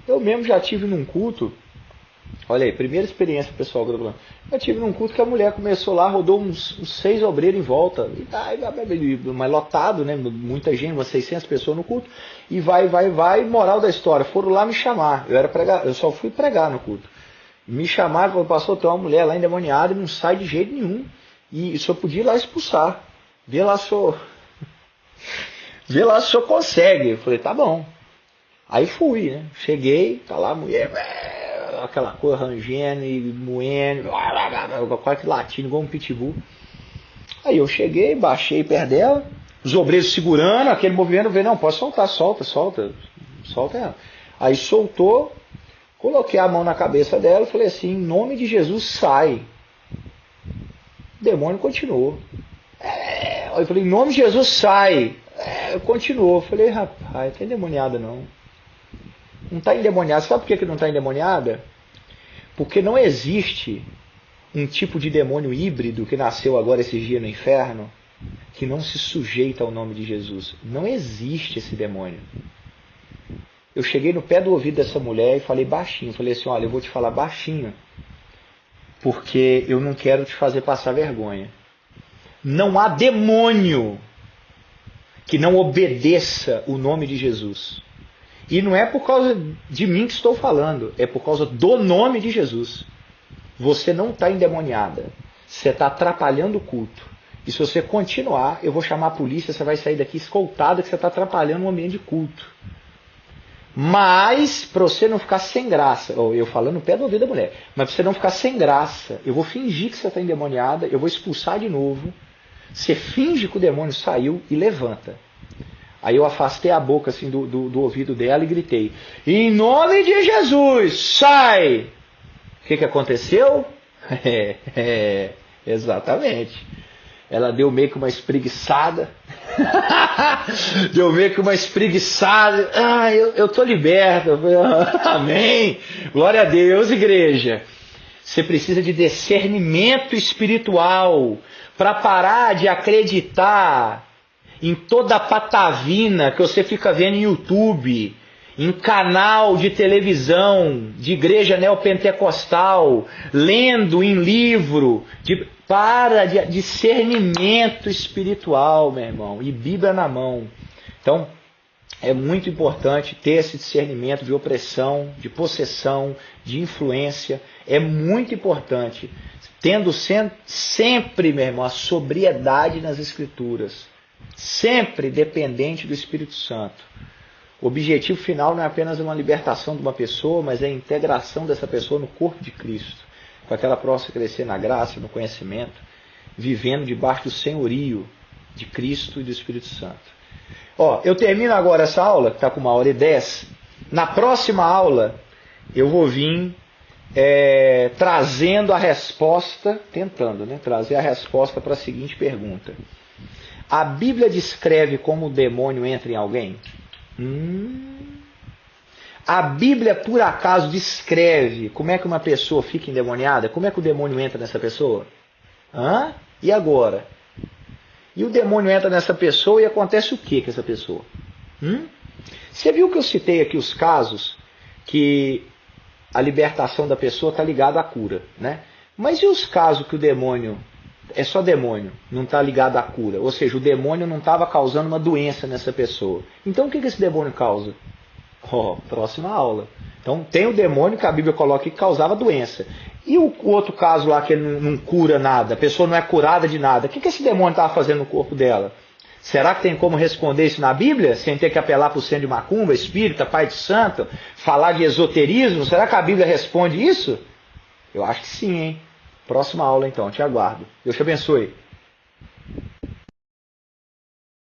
Eu mesmo já tive num culto, olha aí, primeira experiência pessoal, eu tive num culto que a mulher começou lá, rodou uns 6 obreiros em volta, mas lotado, né? Muita gente, umas 600 pessoas no culto, e vai, moral da história, foram lá me chamar, eu só fui pregar no culto. Me chamaram, falaram, pastor, tem uma mulher lá endemoniada e não sai de jeito nenhum, e só podia ir lá expulsar. Vê lá se o senhor consegue. Eu falei, tá bom. Aí fui, né? Cheguei, tá lá a mulher, aquela coisa rangendo e moendo, quase que latindo, igual um pitbull. Aí eu cheguei, baixei perto dela, os obreiros segurando, aquele movimento, eu falei, não, pode soltar, solta ela. Aí soltou, coloquei a mão na cabeça dela e falei assim, em nome de Jesus, sai. O demônio continuou. Eu falei, em nome de Jesus, sai. Continuou. Eu falei, rapaz, não está endemoniada não. Não está endemoniada. Sabe por que não está endemoniada? Porque não existe um tipo de demônio híbrido que nasceu agora esses dias no inferno que não se sujeita ao nome de Jesus. Não existe esse demônio. Eu cheguei no pé do ouvido dessa mulher e falei baixinho. Falei assim, olha, eu vou te falar baixinho porque eu não quero te fazer passar vergonha. Não há demônio que não obedeça o nome de Jesus. E não é por causa de mim que estou falando, é por causa do nome de Jesus. Você não está endemoniada, você está atrapalhando o culto. E se você continuar, eu vou chamar a polícia, você vai sair daqui escoltada que você está atrapalhando o ambiente de culto. Mas, para você não ficar sem graça, eu falando no pé do ouvido da mulher, mas para você não ficar sem graça, eu vou fingir que você está endemoniada, eu vou expulsar de novo. Você finge que o demônio saiu e levanta. Aí eu afastei a boca assim do ouvido dela e gritei, em nome de Jesus, sai! O que aconteceu? Exatamente. Ela deu meio que uma espreguiçada. Deu meio que uma espreguiçada. Eu estou liberta. Amém. Glória a Deus, igreja. Você precisa de discernimento espiritual para parar de acreditar em toda a patavina que você fica vendo em YouTube, em canal de televisão, de igreja neopentecostal, lendo em livro. Para de discernimento espiritual, meu irmão, e Bíblia na mão. Então, é muito importante ter esse discernimento de opressão, de possessão, de influência. É muito importante, tendo sempre, meu irmão, a sobriedade nas Escrituras, sempre dependente do Espírito Santo. O objetivo final não é apenas uma libertação de uma pessoa, mas é a integração dessa pessoa no corpo de Cristo, para que ela possa crescer na graça, no conhecimento, vivendo debaixo do senhorio de Cristo e do Espírito Santo. Eu termino agora essa aula, que está com 1h10. Na próxima aula, eu vou vir trazendo a resposta, trazer a resposta para a seguinte pergunta. A Bíblia descreve como o demônio entra em alguém? A Bíblia, por acaso, descreve como é que uma pessoa fica endemoniada? Como é que o demônio entra nessa pessoa? E agora? E o demônio entra nessa pessoa e acontece o que com essa pessoa? Você viu que eu citei aqui os casos que a libertação da pessoa está ligada à cura, né? Mas e os casos que o demônio é só demônio, não está ligado à cura? Ou seja, o demônio não estava causando uma doença nessa pessoa. Então o que esse demônio causa? Próxima aula. Então tem o demônio que a Bíblia coloca que causava doença. E o outro caso lá que ele não cura nada, a pessoa não é curada de nada. O que esse demônio estava fazendo no corpo dela? Será que tem como responder isso na Bíblia? Sem ter que apelar para o centro de macumba, espírita, pai de santo, falar de esoterismo? Será que a Bíblia responde isso? Eu acho que sim, hein? Próxima aula então, te aguardo. Deus te abençoe.